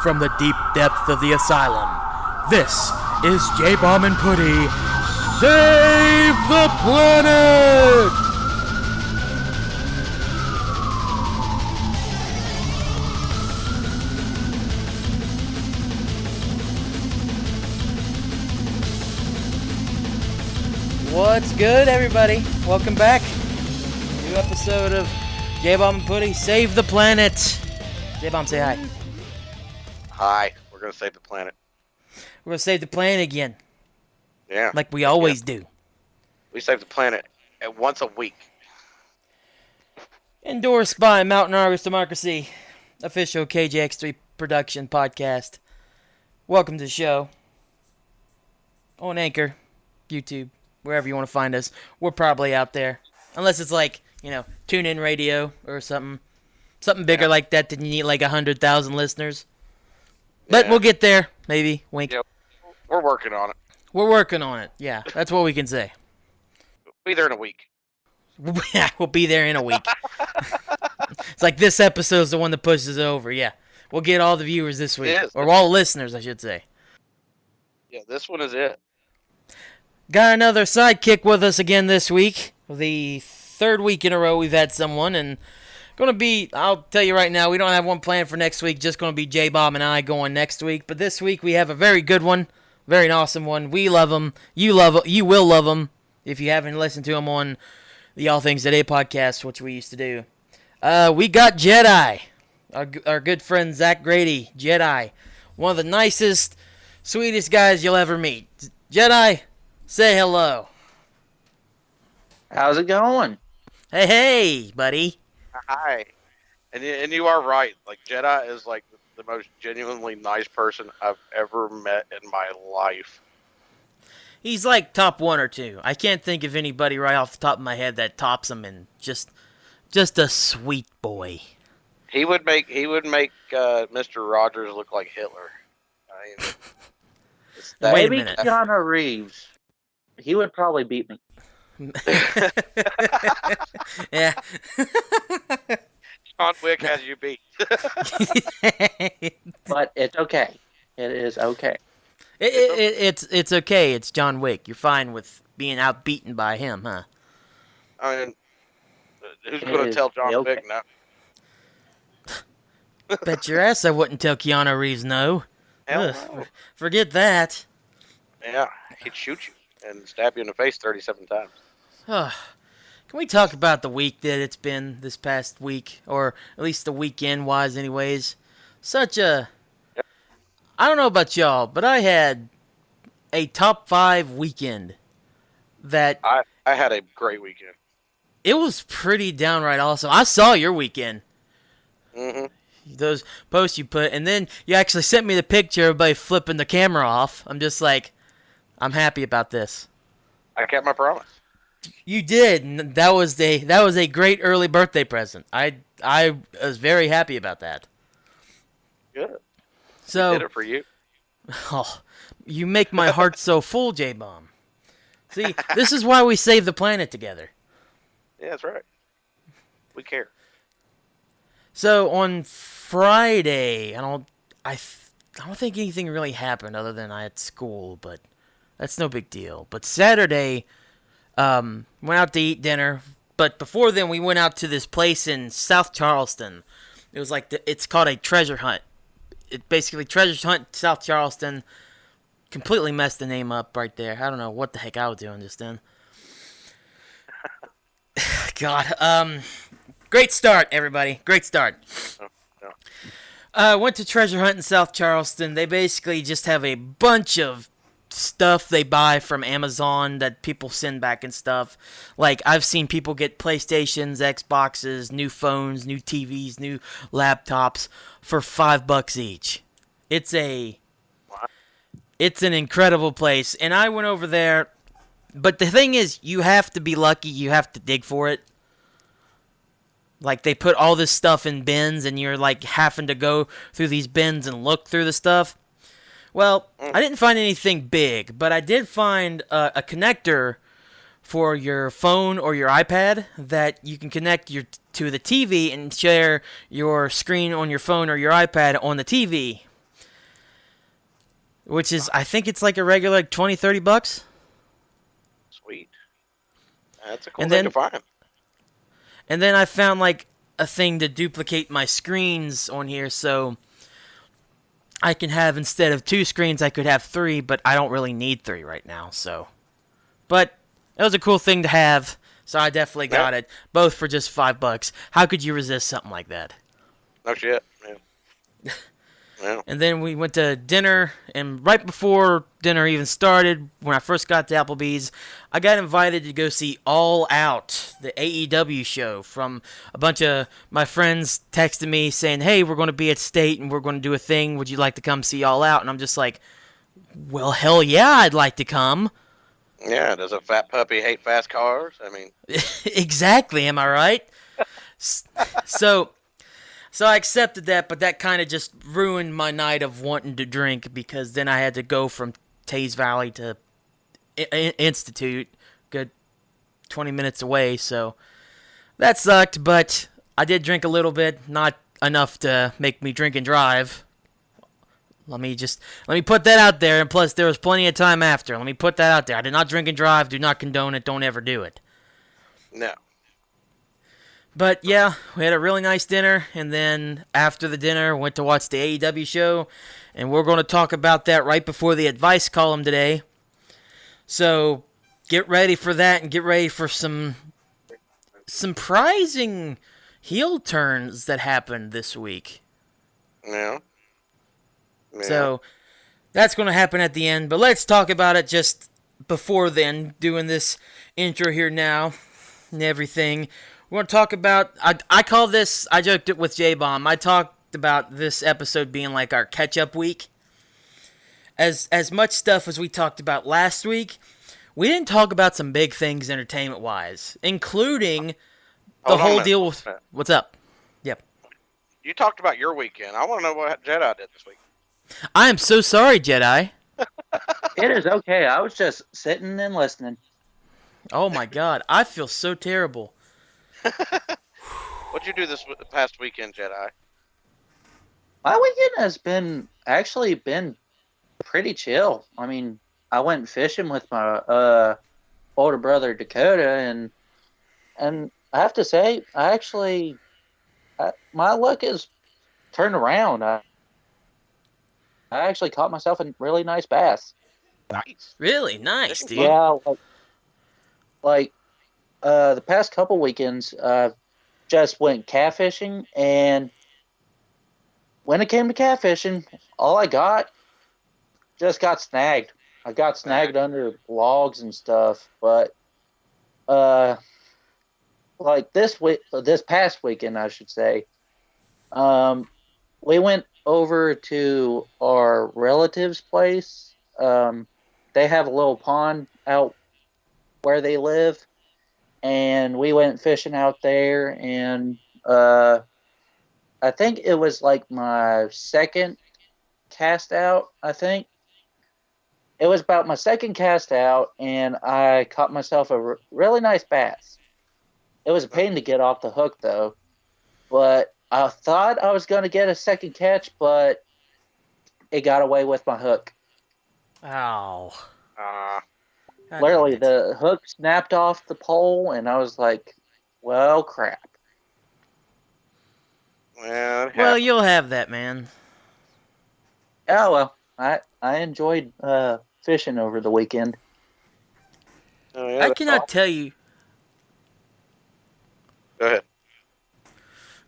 from the deep depths of the asylum. This is Jbomb and Puddy Save the Planet! What's good, everybody? Welcome back. New episode of Jbomb and Puddy Save the Planet. Jbomb, say hi. Hi. We're going to save the planet. We're going to save the planet again. Yeah. Like we always do. We save the planet once a week. Endorsed by Mountain Argus Democracy, official KJX3 production podcast. Welcome to the show. On Anchor, YouTube, wherever you want to find us. We're probably out there. Unless it's like, tune in radio or something. Something bigger like that you need like 100,000 listeners. But we'll get there, maybe. Wink. Yeah, we're working on it. We're working on it. Yeah, that's what we can say. We'll be there in a week. Yeah, we'll be there in a week. It's like this episode's the one that pushes it over. Yeah, we'll get all the viewers this week. Or all listeners, I should say. Yeah, this one is it. Got another sidekick with us again this week. The third week in a row we've had someone, and I'll tell you right now, we don't have one planned for next week, just going to be Jbomb and I going next week. But this week we have a very good one, very awesome one. We love him. You will love him if you haven't listened to him on the All Things Today podcast, which we used to do. We got Jedi, our good friend Zach Grady, Jedi. One of the nicest, sweetest guys you'll ever meet. Jedi, say hello. How's it going? Hey, buddy. Hi. And you are right. Like, Jedi is like the most genuinely nice person I've ever met in my life. He's like top one or two. I can't think of anybody right off the top of my head that tops him, and just a sweet boy. He would make Mr. Rogers look like Hitler. Maybe Keanu Reeves. He would probably beat me. Yeah. John Wick has you beat. But it's okay. It is okay. It's okay. It's John Wick. You're fine with being outbeaten by him, huh? I mean, who's going to tell John Wick no? Bet your ass I wouldn't tell Keanu Reeves no. Hell no. Forget that. Yeah, he'd shoot you and stab you in the face 37 times. Can we talk about the week that it's been this past week, or at least the weekend-wise anyways? I don't know about y'all, but I had a top 5 weekend that... I had a great weekend. It was pretty downright awesome. I saw your weekend. Mm-hmm. Those posts you put, and then you actually sent me the picture of everybody flipping the camera off. I'm just like, I'm happy about this. I kept my promise. You did. And that was a great early birthday present. I was very happy about that. Good. So I did it for you. Oh, you make my heart so full, Jbomb. See, this is why we save the planet together. Yeah, that's right. We care. So on Friday, I don't think anything really happened other than I had school, but that's no big deal. But Saturday, went out to eat dinner. But before then, we went out to this place in South Charleston. It was like it's called a treasure hunt. It basically treasure hunt South Charleston. Completely messed the name up right there. I don't know what the heck I was doing just then. God, great start, everybody. Great start. Went to treasure hunt in South Charleston. They basically just have a bunch of stuff they buy from Amazon that people send back and stuff. Like, I've seen people get PlayStations, Xboxes, new phones, new TVs, new laptops for $5 each. It's an incredible place. And I went over there, but the thing is, you have to be lucky. You have to dig for it. Like, they put all this stuff in bins, and you're, like, having to go through these bins and look through the stuff. Well, I didn't find anything big, but I did find a connector for your phone or your iPad that you can connect to the TV and share your screen on your phone or your iPad on the TV. which is, I think it's like a regular like 20, $30. Sweet. That's a cool And thing to then find. and then I found like a thing to duplicate my screens on here, so I can have, instead of 2 screens, I could have 3, but I don't really need 3 right now. So, but it was a cool thing to have, so I definitely got it, both for just $5. How could you resist something like that? No shit. Yeah. Yeah. And then we went to dinner, and right before dinner even started, when I first got to Applebee's, I got invited to go see All Out, the AEW show, from a bunch of my friends texting me saying, hey, we're going to be at State, and we're going to do a thing. Would you like to come see All Out? And I'm just like, well, hell yeah, I'd like to come. Yeah. Does a fat puppy hate fast cars? I mean, Exactly, am I right? So... So I accepted that, but that kind of just ruined my night of wanting to drink, because then I had to go from Taze Valley to Institute, good 20 minutes away, so that sucked, but I did drink a little bit, not enough to make me drink and drive. Let me put that out there, and plus there was plenty of time after. Let me put that out there. I did not drink and drive, do not condone it, don't ever do it. no. But yeah, we had a really nice dinner, and then after the dinner, went to watch the AEW show, and we're going to talk about that right before the advice column today. So get ready for that, and get ready for some surprising heel turns that happened this week. Yeah. Yeah. So that's going to happen at the end, but let's talk about it just before then, doing this intro here now and everything. We're going to talk about, I call this, I joked it with Jbomb, I talked about this episode being like our catch-up week. As much stuff as we talked about last week, we didn't talk about some big things entertainment-wise, including the Hold on a whole minute. deal with, what's up? Yep. You talked about your weekend. I want to know what Jedi did this week. I am so sorry, Jedi. It is okay. I was just sitting and listening. Oh my god, I feel so terrible. What'd you do this past weekend, Jedi? My weekend has actually been pretty chill. I mean, I went fishing with my older brother Dakota, and I have to say, my luck is turned around. I actually caught myself a really nice bass. Nice. Really nice, dude. Yeah, the past couple weekends, just went catfishing, and when it came to catfishing, all I just got snagged. I got snagged under logs and stuff, but this past weekend, I should say, we went over to our relative's place. They have a little pond out where they live, and we went fishing out there, and I think it was like my second cast out, I think. It was about my second cast out, and I caught myself a really nice bass. It was a pain to get off the hook, though. But I thought I was going to get a second catch, but it got away with my hook. Ow. God Literally, damn it. the hook snapped off the pole, and I was like, well, crap. Well, you'll have that, man. Oh, well, I enjoyed fishing over the weekend. Oh, yeah, I that's cannot awesome. tell you. Go ahead.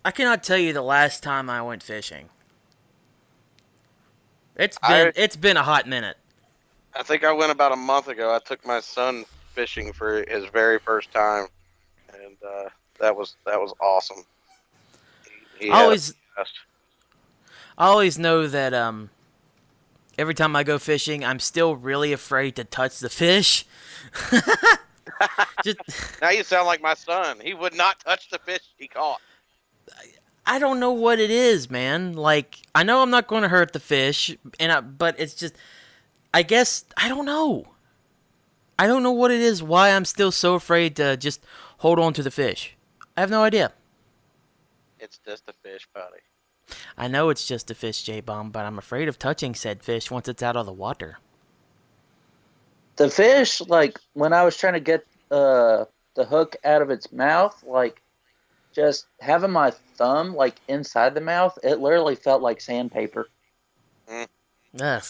I cannot tell you the last time I went fishing. It's been a hot minute. I think I went about a month ago. I took my son fishing for his very first time, and that was awesome. He I had a always blast. I always know that every time I go fishing, I'm still really afraid to touch the fish. Just Now you sound like my son. He would not touch the fish he caught. I don't know what it is, man. Like, I know I'm not going to hurt the fish, but it's just, I guess, I don't know. I don't know what it is, why I'm still so afraid to just hold on to the fish. I have no idea. It's just a fish, buddy. I know it's just a fish, J-Bomb, but I'm afraid of touching said fish once it's out of the water. The fish, like when I was trying to get the hook out of its mouth, like just having my thumb like inside the mouth, it literally felt like sandpaper. Mm. Ugh,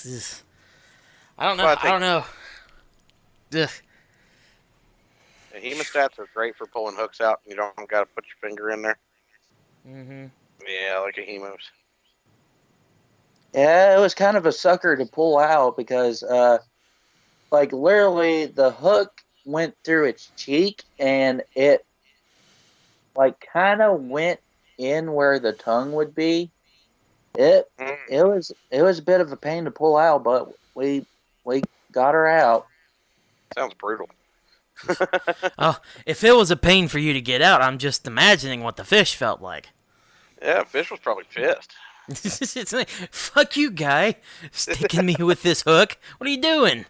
I don't know. Well, I don't know. Ugh. the hemostats are great for pulling hooks out. You don't got to put your finger in there. Mm-hmm. Yeah, like a hemos. Yeah, it was kind of a sucker to pull out because, like, literally the hook went through its cheek and it, like, kind of went in where the tongue would be. It Mm. it was a bit of a pain to pull out, but we got her out. Sounds brutal. Oh, if it was a pain for you to get out, I'm just imagining what the fish felt like. Yeah, fish was probably pissed. It's like, fuck you, guy, sticking me with this hook. What are you doing?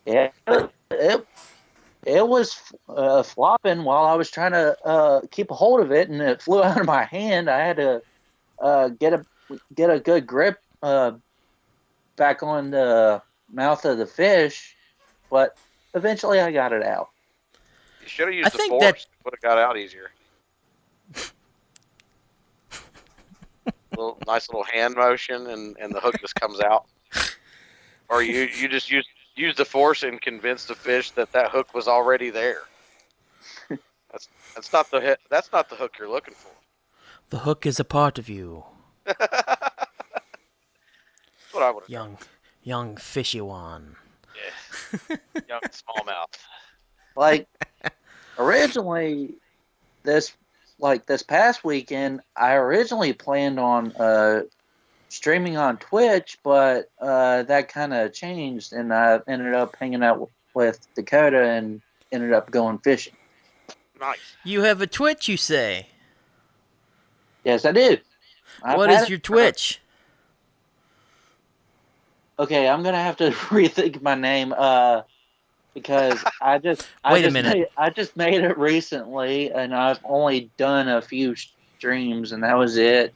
Yeah, it was flopping while I was trying to keep a hold of it, and it flew out of my hand. I had to get a good grip back on the mouth of the fish, but eventually I got it out. You should have I used the think force. that- Would have got out easier. Nice little hand motion, and the hook just comes out. Or you just use the force and convince the fish that hook was already there. That's not the hook you're looking for. The hook is a part of you, That's what I would have done. young fishy one. Yeah. Young smallmouth. Like originally, this past weekend, I originally planned on streaming on Twitch, but that kind of changed, and I ended up hanging out with Dakota and ended up going fishing. Nice. You have a Twitch, you say? Yes, I do. What is your Twitch? Okay, I'm gonna have to rethink my name because I just made it recently, and I've only done a few streams, and that was it.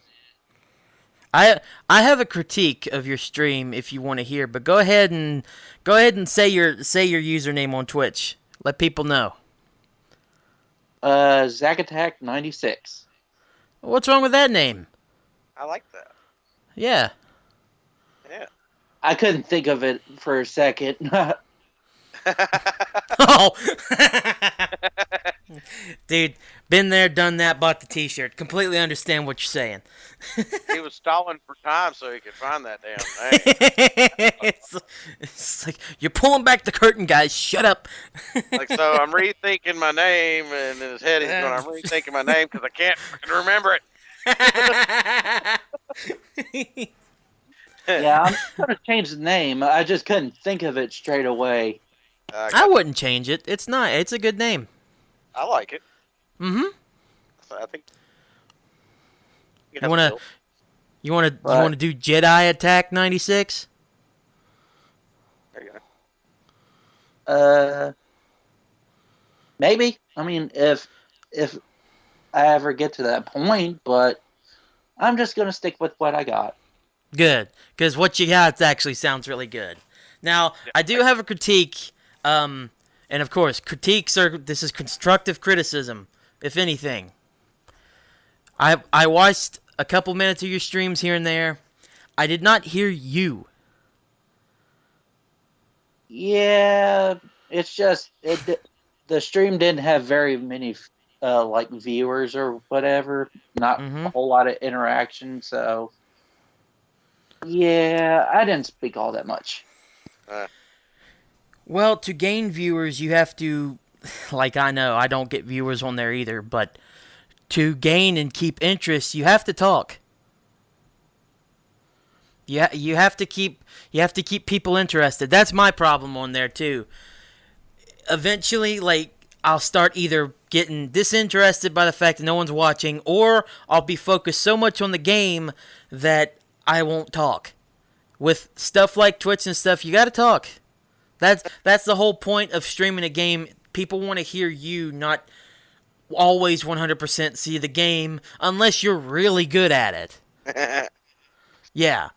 I have a critique of your stream if you want to hear, but go ahead and say your username on Twitch. Let people know. Zachattack96. What's wrong with that name? I like that. Yeah. Yeah. I couldn't think of it for a second. Oh. Dude, been there, done that, bought the t-shirt. Completely understand what you're saying. He was stalling for time so he could find that damn name. It's like, you're pulling back the curtain, guys. Shut up. Like, so I'm rethinking my name, and in his head he's going, I'm rethinking my name because I can't fucking remember it. Yeah, I'm going to change the name. I just couldn't think of it straight away. I wouldn't change it. It's not. It's a good name. I like it. Mm-hmm. So I think you wanna do Jedi Attack 96? There you go. Maybe. I mean, if I ever get to that point, but I'm just going to stick with what I got. Good, because what you got actually sounds really good. Now, I do have a critique, and of course, this is constructive criticism, if anything. I watched a couple minutes of your streams here and there. I did not hear you. Yeah, it's just the stream didn't have very many like viewers or whatever. Not a whole lot of interaction, so yeah, I didn't speak all that much. Well, to gain viewers, you have to, like, I know I don't get viewers on there either, but to gain and keep interest, you have to talk. Yeah, you have to keep people interested. That's my problem on there too. Eventually, like, I'll start either getting disinterested by the fact that no one's watching, or I'll be focused so much on the game that I won't talk. With stuff like Twitch and stuff, you gotta talk. That's the whole point of streaming a game. People want to hear you, not always 100% see the game unless you're really good at it. Yeah.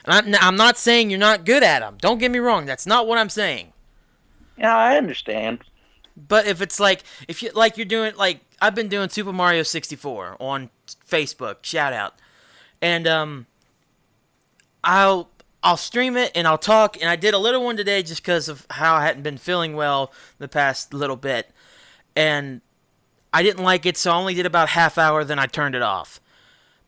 And I'm not saying you're not good at them. Don't get me wrong. That's not what I'm saying. Yeah, I understand. But if it's if you're doing, I've been doing Super Mario 64 on Facebook, shout out. And, I'll stream it and I'll talk, and I did a little one today just because of how I hadn't been feeling well the past little bit. And I didn't like it, so I only did about half hour, then I turned it off.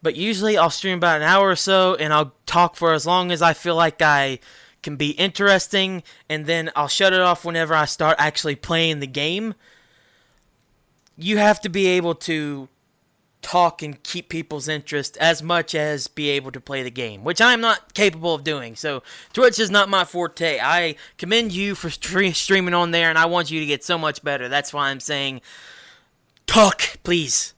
But usually I'll stream about an hour or so, and I'll talk for as long as I feel like I can be interesting, and then I'll shut it off whenever I start actually playing the game. You have to be able to talk and keep people's interest as much as be able to play the game, which I'm not capable of doing. So Twitch is not my forte. I commend you for streaming on there, and I want you to get so much better. That's why I'm saying, talk, please.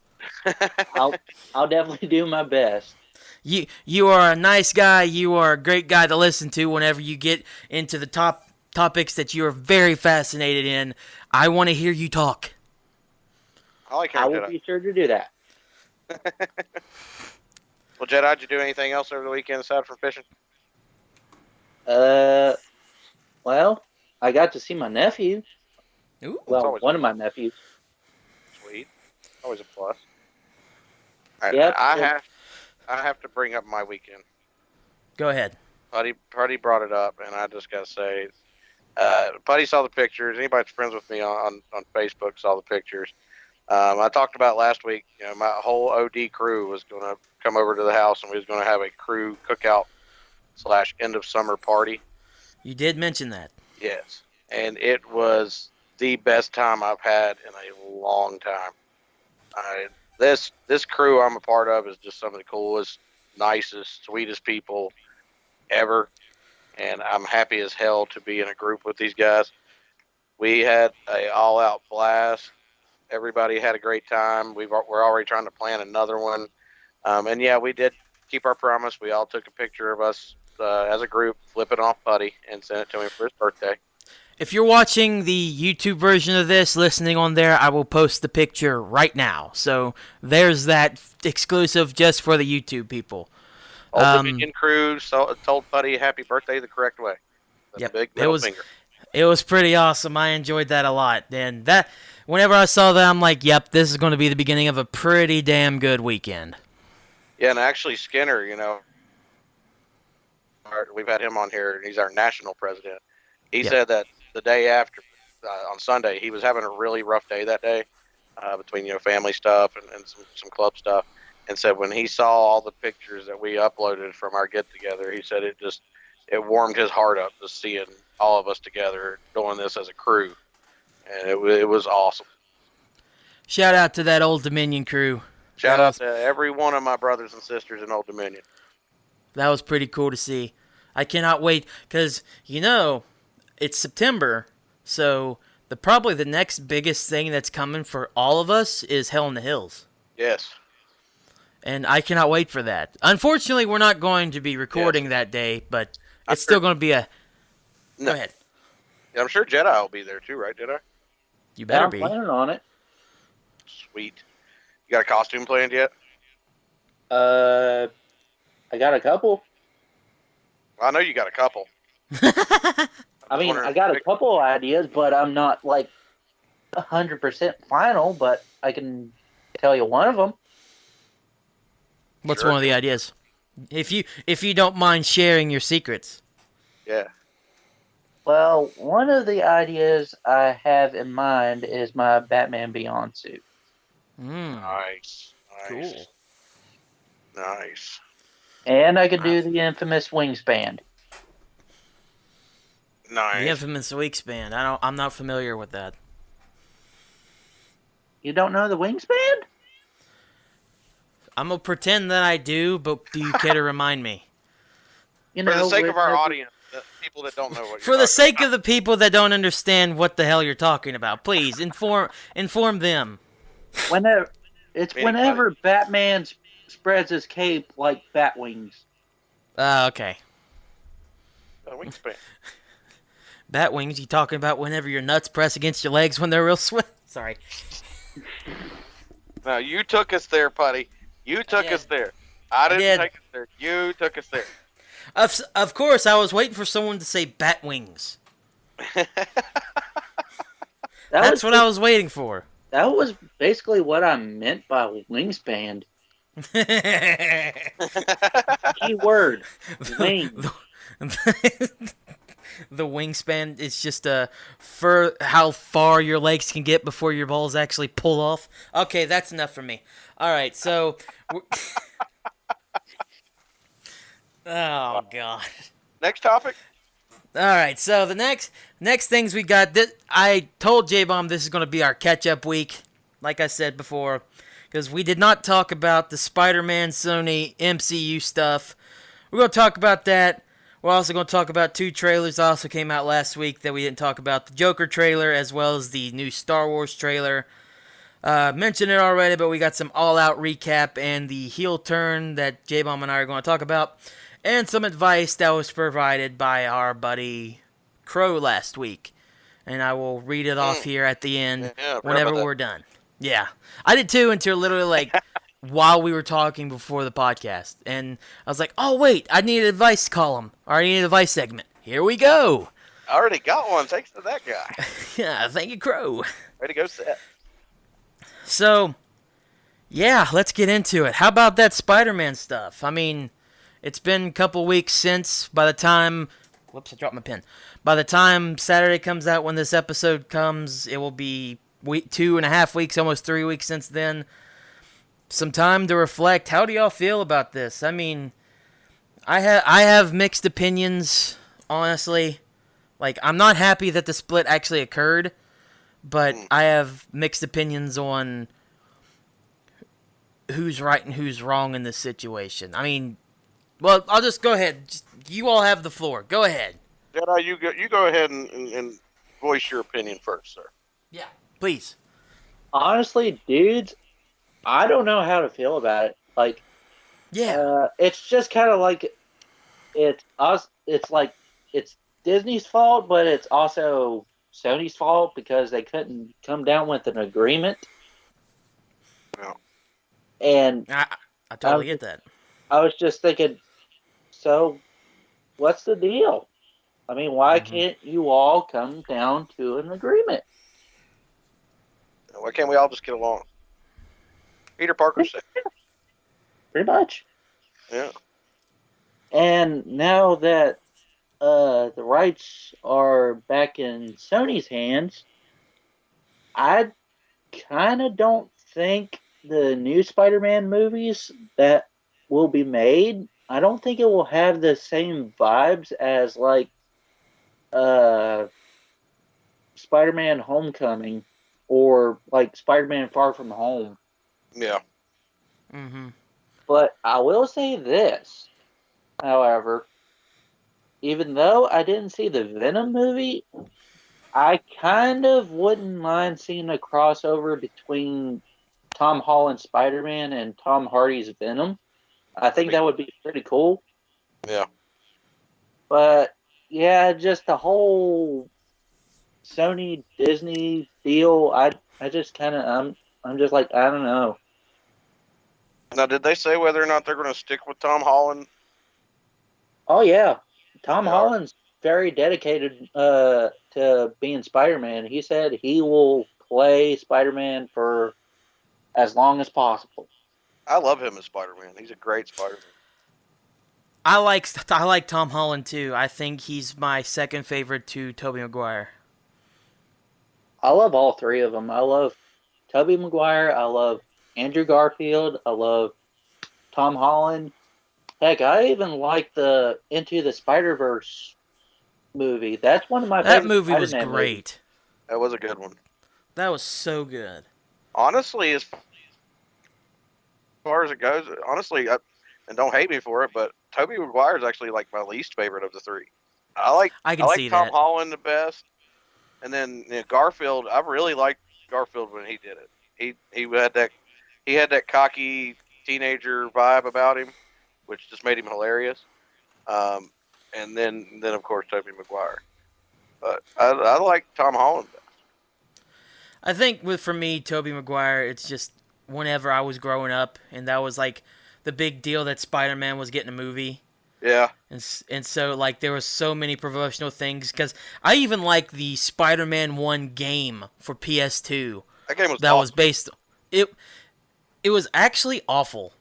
I'll definitely do my best. You are a nice guy. You are a great guy to listen to whenever you get into the topics that you are very fascinated in. I want to hear you talk. I will be sure to do that. Well, Jedi, did you do anything else over the weekend aside from fishing? Well, I got to see my nephew. Ooh. Well, one of my nephews. Sweet. Always a plus. Yep. I have to bring up my weekend. Go ahead. Puddy brought it up, and I just got to say, Puddy saw the pictures. Anybody that's friends with me on Facebook saw the pictures. I talked about last week, my whole OD crew was going to come over to the house, and we was going to have a crew cookout / end of summer party. You did mention that. Yes. And it was the best time I've had in a long time. This crew I'm a part of is just some of the coolest, nicest, sweetest people ever. And I'm happy as hell to be in a group with these guys. We had a all-out blast. Everybody had a great time. We're already trying to plan another one. And yeah, we did keep our promise. We all took a picture of us as a group, flipping off Puddy, and sent it to him for his birthday. If you're watching the YouTube version of this, listening on there, I will post the picture right now. So there's that exclusive just for the YouTube people. Old Dominion crew told Puddy happy birthday the correct way. Yep. Big middle finger. It was pretty awesome. I enjoyed that a lot. And whenever I saw that, I'm like, yep, this is going to be the beginning of a pretty damn good weekend. Yeah, and actually Skinner, we've had him on here. He's our national president. He said that the day after, on Sunday, he was having a really rough day that day between family stuff and some club stuff, and said when he saw all the pictures that we uploaded from our get together, he said it warmed his heart up just seeing all of us together doing this as a crew, and it was awesome. Shout out to that Old Dominion crew. Shout out to every one of my brothers and sisters in Old Dominion. That was pretty cool to see. I cannot wait because it's September, so probably the next biggest thing that's coming for all of us is Hell in the Hills. Yes. And I cannot wait for that. Unfortunately, we're not going to be recording that day, but it's still going to be a... No. Go ahead. Yeah, I'm sure Jedi will be there too, right, Jedi? You better be. I'm planning on it. Sweet. You got a costume planned yet? I got a couple. Well, I know you got a couple. I got a couple ideas, but I'm not 100% final, but I can tell you one of them. What's one of the ideas? If you don't mind sharing your secrets. Yeah. Well, one of the ideas I have in mind is my Batman Beyond suit. Nice. Cool. Nice. And I could do the infamous wingspan. Nice. The infamous wingspan. I'm not familiar with that. You don't know the wingspan? I'm gonna pretend that I do, but do you care to remind me? For the sake of our audience, the people that don't know what you're For the sake about. of the people that don't understand what the hell you're talking about, please inform them. Whenever Batman spreads his cape like bat wings. Okay. Wingspan. Bat wings, you talking about whenever your nuts press against your legs when they're real sweat? Sorry. No, you took us there, Putty. You took did. us there. I didn't did. take us there. You took us there. Of course, I was waiting for someone to say bat wings. That's what I was waiting for. That was basically what I meant by wingspan. Keyword, wing. The wingspan is just for how far your legs can get before your balls actually pull off. Okay, that's enough for me. All right, so. Oh God. Next topic. All right, so the next things we got. I told Jbomb this is going to be our catch-up week, like I said before, because we did not talk about the Spider-Man Sony MCU stuff. We're going to talk about that. We're also going to talk about 2 trailers that also came out last week that we didn't talk about. The Joker trailer as well as the new Star Wars trailer. Mentioned it already, but we got some all-out recap and the heel turn that Jbomb and I are going to talk about. And some advice that was provided by our buddy Crow last week. And I will read it off here at the end whenever we're done. Yeah. I did too until literally while we were talking before the podcast. And I was like, oh wait, I need an advice column. Or I need an advice segment. Here we go. I already got one thanks to that guy. Yeah, thank you, Crow. Way to go, Seth. So, yeah, let's get into it. How about that Spider-Man stuff? I mean, it's been a couple weeks since. By the time... Whoops, I dropped my pen. By the time Saturday comes out, when this episode comes, it will be 2.5 weeks, almost 3 weeks since then. Some time to reflect. How do y'all feel about this? I mean, I have mixed opinions, honestly. Like, I'm not happy that the split actually occurred, but I have mixed opinions on who's right and who's wrong in this situation. I mean... Well, I'll just go ahead. You all have the floor. Go ahead. Jedi, you go ahead and voice your opinion first, sir. Yeah, please. Honestly, dudes, I don't know how to feel about it. Like, it's just kind of like it's us. It's like it's Disney's fault, but it's also Sony's fault because they couldn't come down with an agreement. Yeah. And I totally get that. I was just thinking, so what's the deal? I mean, why can't you all come down to an agreement? Why can't we all just get along? Peter Parker said. Pretty much. Yeah. And now that the rights are back in Sony's hands, I kind of don't think the new Spider-Man movies that will be made, I don't think it will have the same vibes as like Spider-Man Homecoming or like Spider-Man Far From Home. Yeah. Mm-hmm. But I will say this, however, even though I didn't see the Venom movie, I kind of wouldn't mind seeing a crossover between Tom Holland's Spider-Man and Tom Hardy's Venom. I think that would be pretty cool. Yeah. But yeah, just the whole Sony Disney deal, I just kind of I'm just like, I don't know. Now, did they say whether or not they're going to stick with Tom Holland? Oh yeah, Tom Holland's very dedicated to being Spider-Man. He said he will play Spider-Man for as long as possible. I love him as Spider-Man. He's a great Spider-Man. I like Tom Holland too. I think he's my second favorite to Tobey Maguire. I love all three of them. I love Tobey Maguire. I love Andrew Garfield. I love Tom Holland. Heck, I even like the Into the Spider-Verse movie. That's one of my favorite. That movie was Spider-Man great. movies. That was a good one. That was so good. Honestly, as far as it goes, and don't hate me for it, but Tobey Maguire is actually like my least favorite of the three. I like see Tom that. Holland the best, and then Garfield. I really liked Garfield when he did it. He had that cocky teenager vibe about him, which just made him hilarious. And then of course Tobey Maguire. But I like Tom Holland best. I think for me, Tobey Maguire, it's just whenever I was growing up, and that was like the big deal that Spider-Man was getting a movie. Yeah. And so like there was so many promotional things because I even like the Spider-Man 1 game for PS2 That game was that awesome. was based it was actually awful.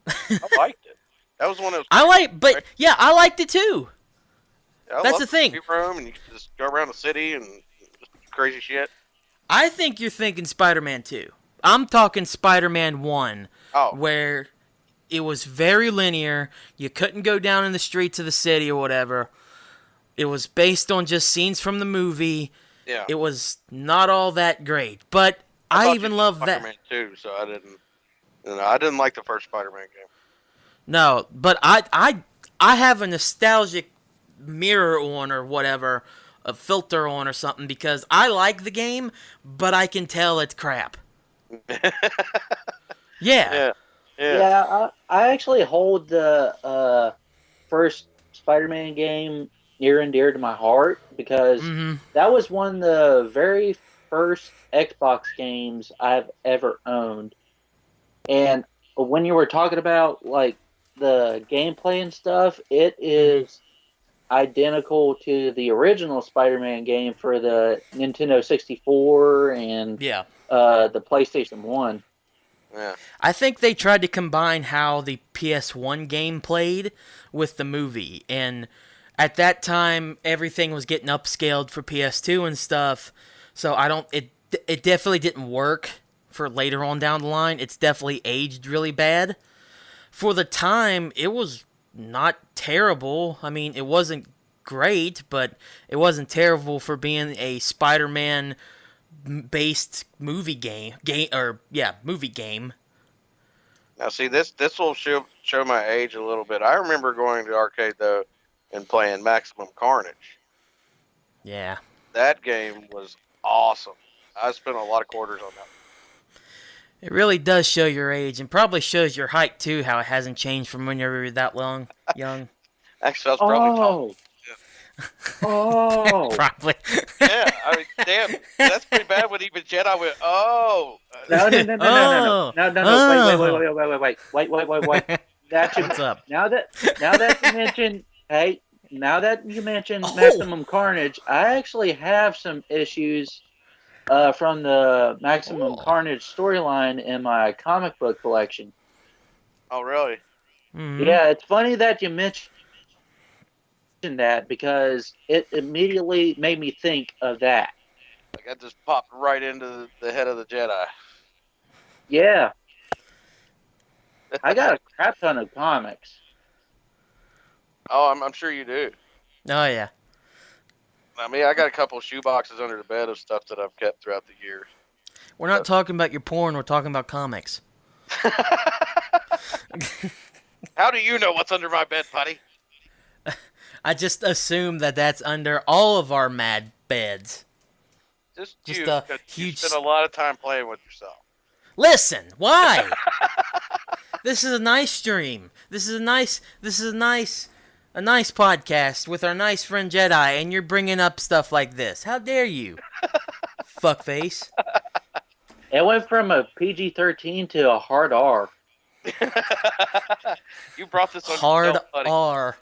I liked it. That was one of those. I liked it too. I That's love the thing. free roam, and you can just go around the city and just do crazy shit. I think you're thinking Spider-Man 2. I'm talking Spider-Man 1 Oh, where it was very linear. You couldn't go down in the streets of the city or whatever. It was based on just scenes from the movie. yeah. It was not all that great, but I I thought even you love liked that. Spider-Man too, so I didn't. I didn't like the first Spider-Man game. No, but I have a nostalgic mirror on or whatever, a filter on or something because I like the game, but I can tell it's crap. Yeah. Yeah. Yeah. Yeah, I actually hold the first Spider-Man game near and dear to my heart because Mm-hmm. that was one of the very first Xbox games I've ever owned. And when you were talking about like the gameplay and stuff, it Mm-hmm. is identical to the original Spider-Man game for the Nintendo 64 and Yeah. the PlayStation 1. Yeah. I think they tried to combine how the PS1 game played with the movie, and at that time everything was getting upscaled for PS2 and stuff. So I don't it definitely didn't work for later on down the line. It's definitely aged really bad. For the time, it was not terrible. I mean, it wasn't great, but it wasn't terrible for being a Spider-Man based movie movie game. Now, see, this will show my age a little bit. I remember going to the arcade though and playing Maximum Carnage. Yeah. That game was awesome. I spent a lot of quarters on that. It really does show your age and probably shows your height too, how it hasn't changed from when you were that young. Actually, I was probably tall. Oh, Probably. Yeah, I mean, damn, that's pretty bad when even Jedi went, oh. no, Oh. wait. That should, What's up? now that you mentioned, hey, now that you mentioned Oh. Maximum Carnage, I actually have some issues from the Maximum Carnage storyline in my comic book collection. Oh, really? Mm-hmm. Yeah, it's funny that you mentioned that because it immediately made me think of that. Like, I just popped right into the head of the Jedi. Yeah, I got a crap ton of comics. Oh, I'm sure you do. Oh yeah. I mean, I got a couple of shoe boxes under the bed of stuff that I've kept throughout the years. We're not talking about your porn, we're talking about comics. How do you know what's under my bed, Puddy? I just assume that that's under all of our mad beds. Just Just you, a 'cause you huge- spend a lot of time playing with yourself. Listen, why? This is a nice stream. This is a nice podcast with our nice friend Jedi, and you're bringing up stuff like this. How dare you? Fuckface. It went from a PG-13 to a hard R. You brought this on Hard yourself, buddy. R.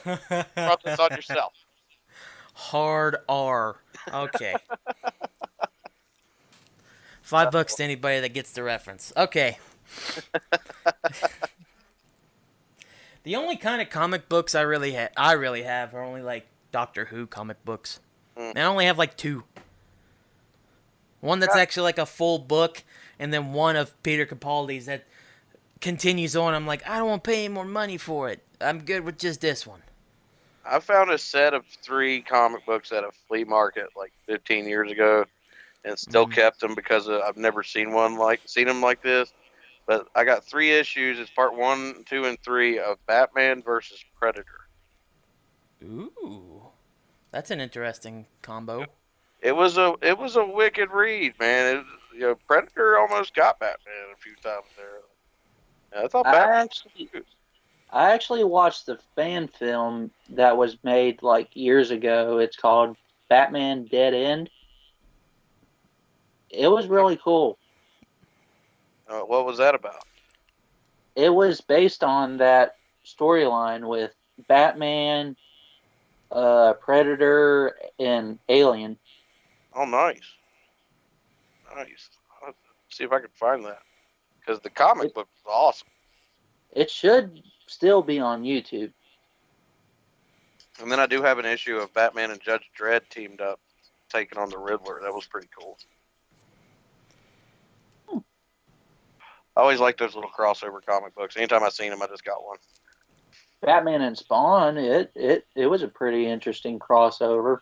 You brought this on yourself. Hard R. Okay. $5 to anybody that gets the reference. Okay. The only kind of comic books I really have are only like Doctor Who comic books. And I only have like 2. One that's actually like a full book, and then one of Peter Capaldi's that continues on. I'm like, I don't want to pay any more money for it. I'm good with just this one. I found a set of 3 comic books at a flea market like 15 years ago, and still kept them because I've never seen them like this. But I got 3 issues. It's part 1, 2, and 3 of Batman versus Predator. Ooh, that's an interesting combo. It was a wicked read, man. Predator almost got Batman a few times there. I thought Batman. I actually watched the fan film that was made like years ago. It's called Batman Dead End. It was really cool. What was that about? It was based on that storyline with Batman, Predator, and Alien. Oh, nice. Nice. I'll see if I can find that. Because the comic It, book was awesome. it should still be on YouTube. And then I do have an issue of Batman and Judge Dredd teamed up, taking on the Riddler. That was pretty cool. I always like those little crossover comic books. Anytime I seen them, I just got one. Batman and Spawn, it was a pretty interesting crossover.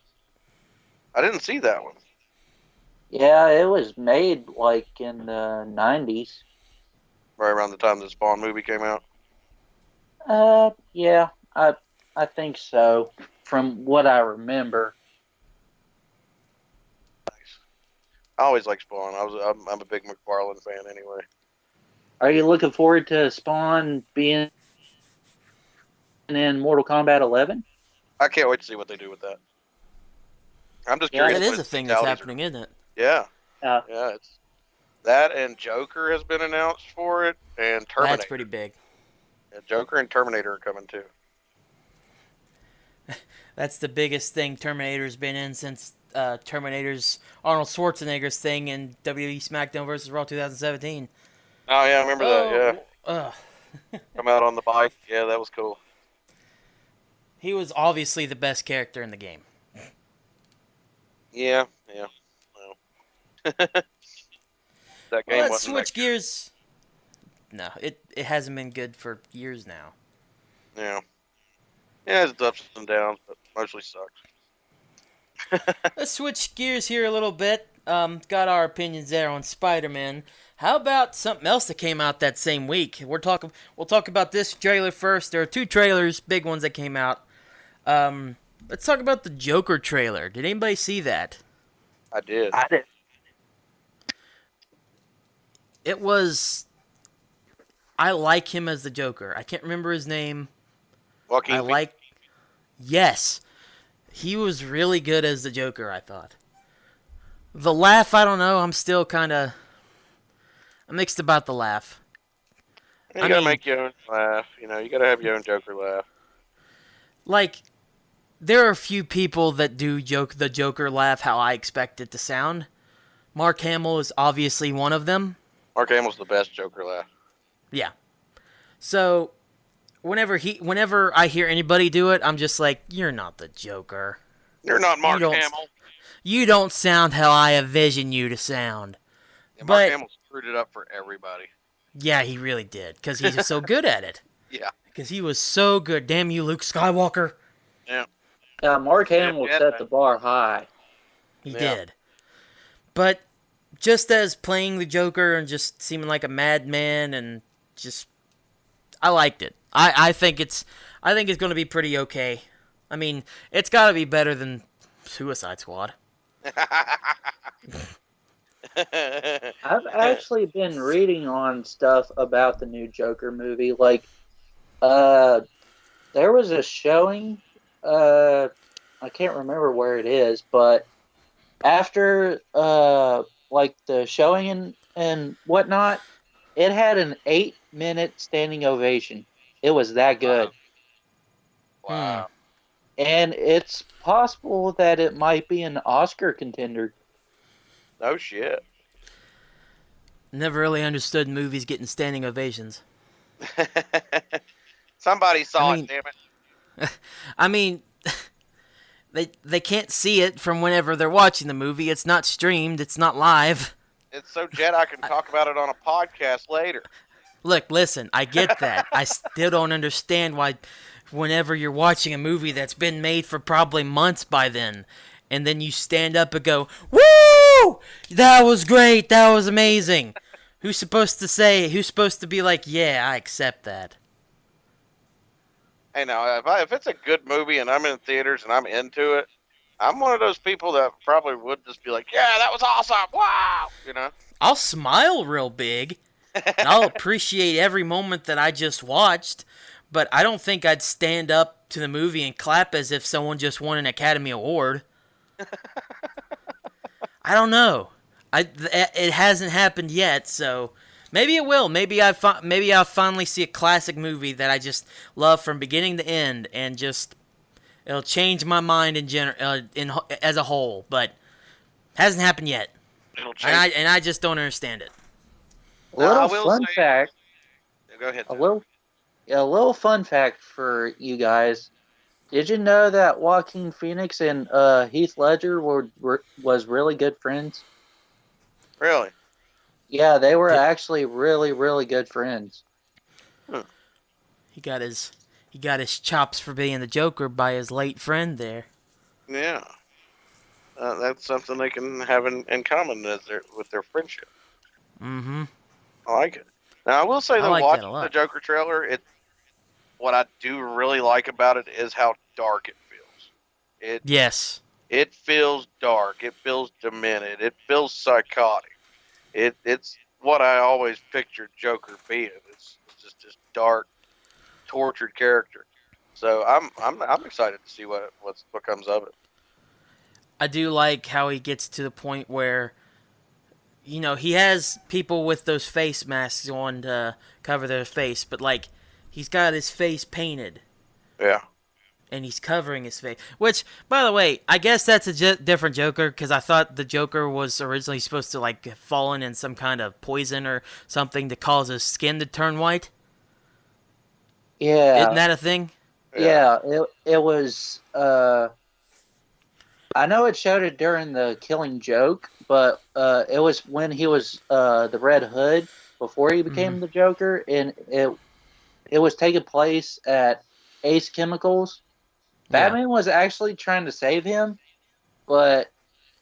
I didn't see that one. Yeah, it was made like in the 90s. Right around the time the Spawn movie came out. Yeah, I think so. From what I remember. Nice. I always like Spawn. I'm a big McFarlane fan anyway. Are you looking forward to Spawn being in Mortal Kombat 11? I can't wait to see what they do with that. I'm just Yeah, curious. That what is a his thing that's fatalities happening, isn't it? Yeah, Uh, yeah. It's that and Joker has been announced for it, and Terminator. That's pretty big. Yeah, Joker and Terminator are coming too. That's the biggest thing Terminator's been in since Terminator's Arnold Schwarzenegger's thing in WWE SmackDown vs. Raw 2017. Oh yeah, I remember that. Yeah, come out on the bike. Yeah, that was cool. He was obviously the best character in the game. Yeah, yeah. Well. That game Well, let's wasn't switch that good. gears. No, it hasn't been good for years now. Yeah. Yeah, it's ups and downs, but mostly sucks. Let's switch gears here a little bit. Got our opinions there on Spider-Man. How about something else that came out that same week? We'll talk about this trailer first. There are two trailers, big ones that came out. Let's talk about the Joker trailer. Did anybody see that? I did. I did. It was. I like him as the Joker. I can't remember his name. Joaquin I Phoenix. like. Yes, he was really good as the Joker. I thought. The laugh, I don't know. I'm still kind of. I'm mixed about the laugh. You gotta make your own laugh. You know, you gotta have your own Joker laugh. Like, there are a few people that do the Joker laugh how I expect it to sound. Mark Hamill is obviously one of them. Mark Hamill's the best Joker laugh. Yeah. So, whenever I hear anybody do it, I'm just like, you're not the Joker. You're not Mark don't- Hamill. You don't sound how I envision you to sound. Yeah, Mark But- Hamill screwed it up for everybody. Yeah, he really did, because he's so good at it. Yeah. Because he was so good. Damn you, Luke Skywalker. Yeah. Mark Hamill Yeah. set the bar high. He Yeah. did. But just as playing the Joker and just seeming like a madman and just, I liked it. I think it's going to be pretty okay. I mean, it's got to be better than Suicide Squad. I've actually been reading on stuff about the new Joker movie. Like, there was a showing. I can't remember where it is, but after like the showing and whatnot, it had an 8-minute standing ovation. It was that good. Wow. And it's possible that it might be an Oscar contender. No shit. Never really understood movies getting standing ovations. Somebody saw I mean- it, damn it. I mean, they can't see it from whenever they're watching the movie. It's not streamed. It's not live. It's so Jedi can talk about it on a podcast later. Look, listen, I get that. I still don't understand why whenever you're watching a movie that's been made for probably months by then, and then you stand up and go, "Woo! That was great. That was amazing." Who's supposed to be like, "Yeah, I accept that." Hey, now, if it's a good movie and I'm in theaters and I'm into it, I'm one of those people that probably would just be like, yeah, that was awesome. Wow. You know? I'll smile real big. And I'll appreciate every moment that I just watched, but I don't think I'd stand up to the movie and clap as if someone just won an Academy Award. I don't know. It hasn't happened yet, so Maybe it will. Maybe I'll finally see a classic movie that I just love from beginning to end, and just it'll change my mind as a whole. But hasn't happened yet, It'll change. and I just don't understand it. A Now, I little will fun say. fact. Go ahead, A Zach. little fun fact for you guys. Did you know that Joaquin Phoenix and Heath Ledger was really good friends? Really? Yeah, they were Did, actually really, really good friends. Hmm. he got his chops for being the Joker by his late friend there. Yeah. That's something they can have in common with their friendship. Mm-hmm. I like it. Now, I will say I though, like that a watching the lot. Joker trailer, what I do really like about it is how dark it feels. It Yes. it feels dark. It feels demented. It feels psychotic. It's what I always pictured Joker being. It's just this dark, tortured character. So I'm excited to see what comes of it. I do like how he gets to the point where he has people with those face masks on to cover their face, but like he's got his face painted Yeah. and he's covering his face. Which, by the way, I guess that's a different Joker because I thought the Joker was originally supposed to like have fallen in some kind of poison or something to cause his skin to turn white. Isn't Yeah, that a thing? Yeah. yeah. It was. I know it showed it during the Killing Joke, but it was when he was the Red Hood before he Mm-hmm. became the Joker, and it was taking place at Ace Chemicals. Yeah. Batman was actually trying to save him, but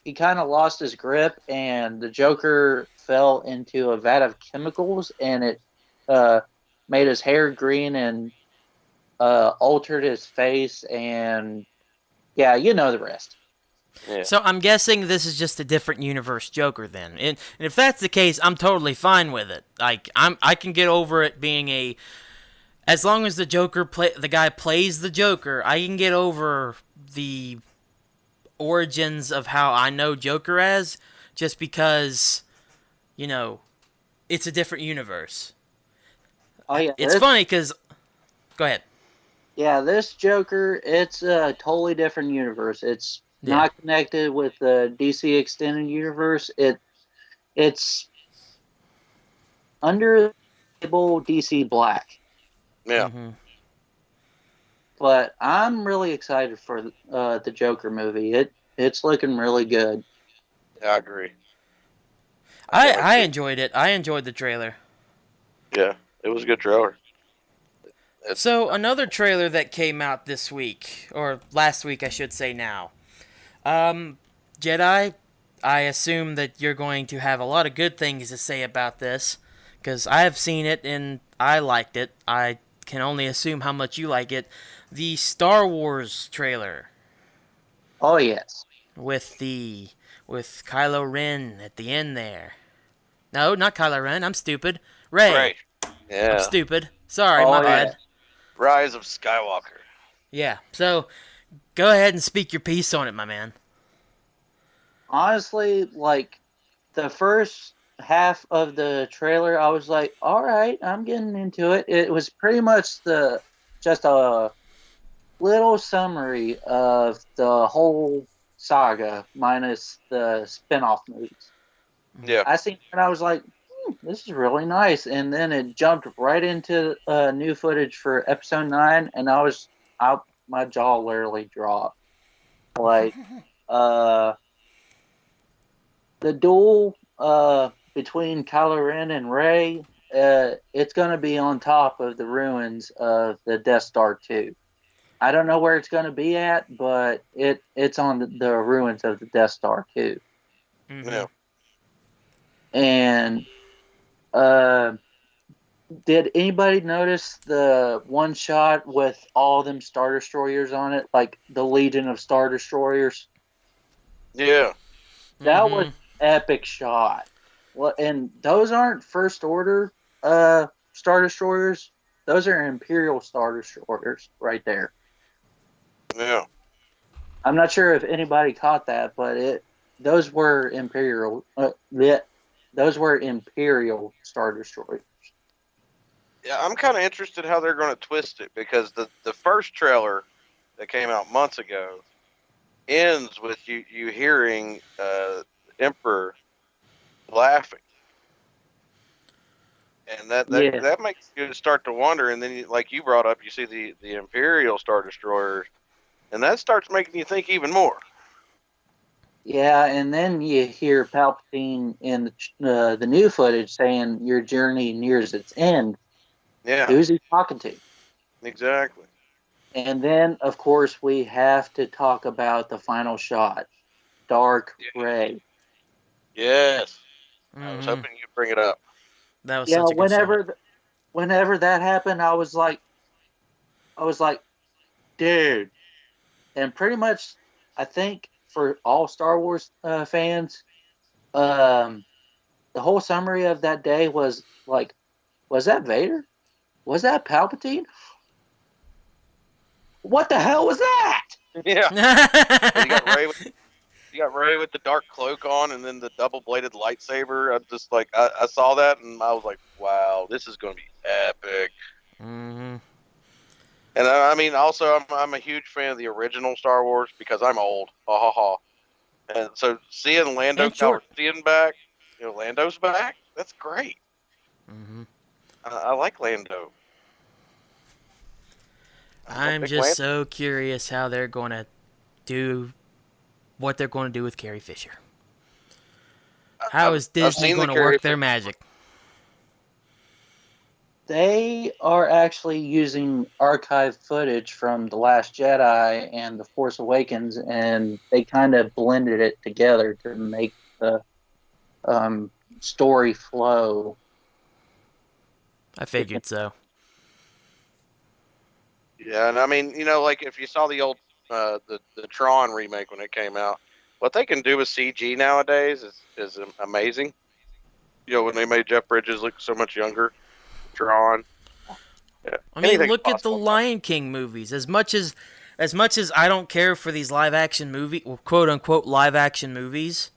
he kind of lost his grip, and the Joker fell into a vat of chemicals, and it uh, made his hair green and altered his face, and yeah, you know the rest. Yeah. So I'm guessing this is just a different universe Joker then. And if that's the case, I'm totally fine with it. Like I can get over it being as long as the guy plays the Joker, I can get over the origins of how I know Joker as just because, you know, it's a different universe. Oh yeah, It's funny cuz go ahead. this Joker, it's a totally different universe. It's Yeah. not connected with the DC extended universe. It's under the label DC Black. Yeah. Mhm. But I'm really excited for the Joker movie. It's looking really good. Yeah, I agree. I I can't wait to I see it. enjoyed it. I enjoyed the trailer. Yeah, it was a good trailer. It's So another trailer that came out this week, or last week, I should say now. Um, Jedi. I assume that you're going to have a lot of good things to say about this, because I have seen it and I liked it. I can only assume how much you like it. The Star Wars trailer Oh yes. with with Kylo Ren at the end there. No, not Kylo Ren. I'm stupid. Ray. great. I'm Yeah, stupid. Sorry, my Oh yeah. bad. Rise of Skywalker. Yeah. So go ahead and speak your piece on it, my man. Honestly, like the first half of the trailer, I was like, all right, I'm getting into it. It was pretty much the just a little summary of the whole saga minus the spin-off movies. Yeah, I seen it and I was like, this is really nice. And then it jumped right into new footage for episode 9, and my jaw literally dropped. Like, uh, the duel between Kylo Ren and Rey, it's going to be on top of the ruins of the Death Star 2. I don't know where it's going to be at, but it's on the ruins of the Death Star 2. Mm-hmm. yeah, And uh, did anybody notice the one shot with all them Star Destroyers on it, like the Legion of Star Destroyers? yeah, That was Mm-hmm. epic shot. Well, and those aren't First Order Star Destroyers. Those are Imperial Star Destroyers right there. yeah. I'm not sure if anybody caught that, but those were Imperial. Yeah. those were Imperial Star Destroyers. Yeah, I'm kind of interested how they're going to twist it because the first trailer that came out months ago ends with you hearing Emperor laughing, and Yeah, that makes you start to wonder. And then, like you brought up, you see the Imperial Star Destroyers, and that starts making you think even more. yeah, and then you hear Palpatine in the new footage saying your journey nears its end. Yeah, Who's he talking to? exactly. And then, of course, we have to talk about the final shot, Dark Yeah. Ray. Yes, I was Mm-hmm. hoping you'd bring it up. That was Yeah, such a good shot. whenever that happened, I was like, dude. And pretty much, I think for all Star Wars fans, um, the whole summary of that day was like, was that Vader? Was that Palpatine? What the hell was that? Yeah, you got Ray with the dark cloak on, and then the double bladed lightsaber. I saw that, and I was like, wow, this is going to be epic. Mm-hmm. And I mean, also, I'm a huge fan of the original Star Wars because I'm old. Ha ha ha. And so seeing Lando And short. Calrissian back, Lando's back. That's great. Mm-hmm. I like Lando. I'm a I'm big just Lando. so curious how they're going to do what they're going to do with Carrie Fisher. How is I've Disney seen the going to Carrie work their Fisher. magic? They are actually using archive footage from The Last Jedi and The Force Awakens, and they kind of blended it together to make the story flow. I figured so. Yeah, and I mean, like if you saw the old the Tron remake when it came out, what they can do with CG nowadays is amazing. When they made Jeff Bridges look so much younger, Tron. Yeah, I mean, anything's look at the possible now. Lion King movies. As much as I don't care for these live action movie, well, quote unquote live action movies,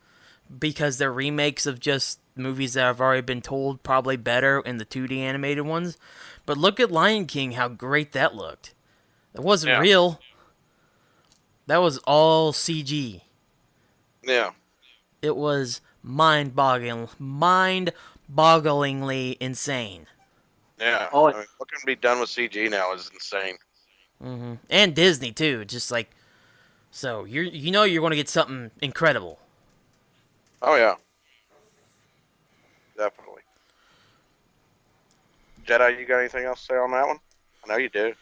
because they're remakes of just movies that have already been told probably better in the 2D animated ones. But look at Lion King, how great that looked. It wasn't Yeah, real. That was all CG. yeah, It was mind-bogglingly insane. yeah. Oh, I mean, what can be done with CG now is insane. And Disney too. Just like so, you're going to get something incredible. Oh yeah, definitely. Jedi, you got anything else to say on that one? I know you do.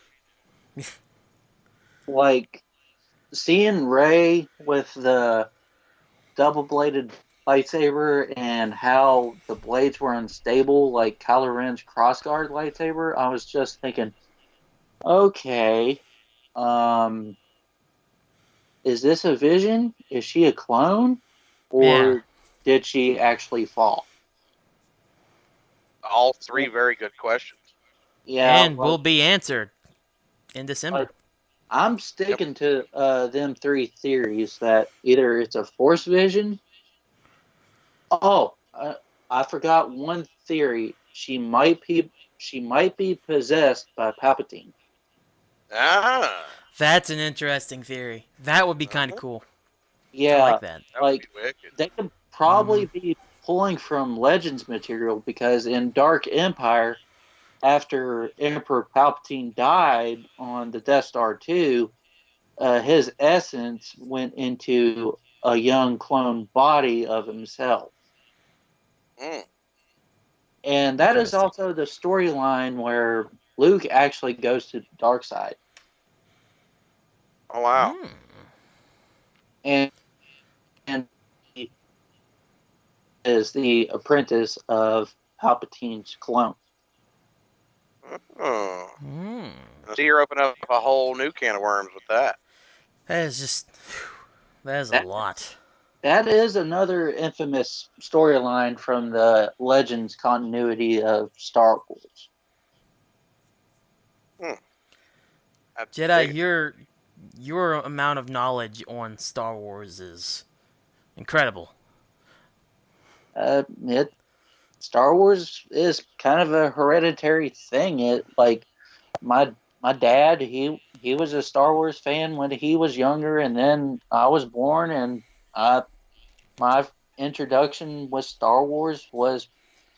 like seeing Ray with the double bladed lightsaber and how the blades were unstable, like Kylo Ren's crossguard lightsaber, I was just thinking, okay, um, is this a vision? Is she a clone? Yeah, Or did she actually fall? All three very good questions. Yeah, and will be answered in like December. I'm Yep. sticking to them three theories that either it's a force vision. Oh, I forgot one theory. She might be possessed by Palpatine. Ah, That's an interesting theory. That would be kind of uh-huh. cool. I Yeah, like that. That would be like wicked. they could hmm probably be pulling from Legends material because in Dark Empire, after Emperor Palpatine died on the Death Star 2, his essence went into a young clone body of himself. Mm. And that is Interesting. also the storyline where Luke actually goes to the dark side Oh wow. Hmm. and, and he is the apprentice of Palpatine's clone. Oh. Hmm. See, you're opening up a whole new can of worms with that. That is just. That is a That lot. that is another infamous storyline from the Legends continuity of Star Wars. Hmm. I Jedi, dig it. your amount of knowledge on Star Wars is incredible. It Star Wars is kind of a hereditary thing. It like my my dad, he was a Star Wars fan when he was younger, and then I was born, and my introduction with Star Wars was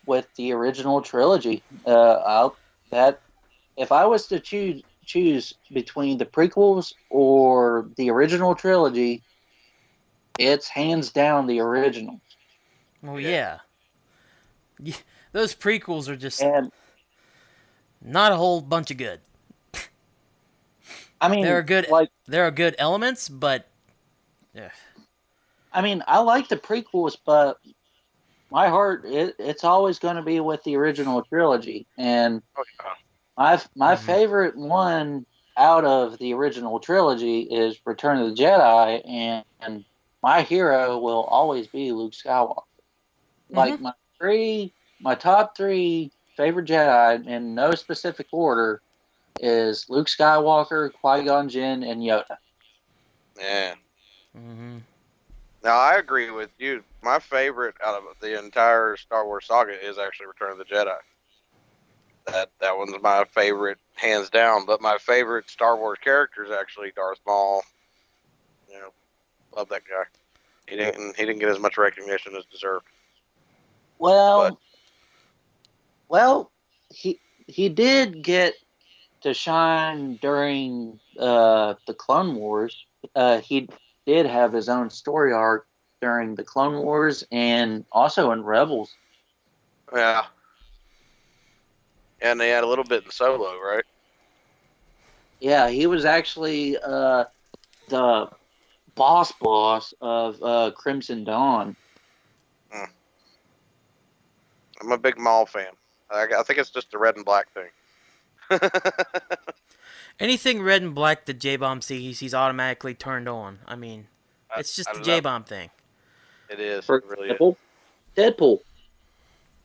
with the original trilogy. That if I was to choose between the prequels or the original trilogy, it's hands down the original. Well, Yeah. yeah. Those prequels are just And not a whole bunch of good. I There are mean, good. like, There are good elements, but yeah. I like the prequels, but my heart, it's always going to be with the original trilogy. And Oh, yeah. my Mm-hmm. favorite one out of the original trilogy is Return of the Jedi, and my hero will always be Luke Skywalker. Mm-hmm. Like my top three favorite Jedi in no specific order is Luke Skywalker, Qui Gon Jinn, and Yoda. Yeah. Mm-hmm. Now I agree with you. My favorite out of the entire Star Wars saga is actually Return of the Jedi. That one's my favorite, hands down. But my favorite Star Wars character is actually Darth Maul. You know, love that guy. He didn't get as much recognition as deserved. But Well, well, he did get to shine during the Clone Wars. He did have his own story arc during the Clone Wars and also in Rebels. yeah, and they had a little bit in Solo, right? Yeah, he was actually the boss of Crimson Dawn. Mm. I'm a big Maul fan. I think it's just the red and black thing. Anything red and black that J-Bomb sees, he's automatically turned on. I mean, it's I just the don't know. J-Bomb thing. It is. For It really is. example, Deadpool.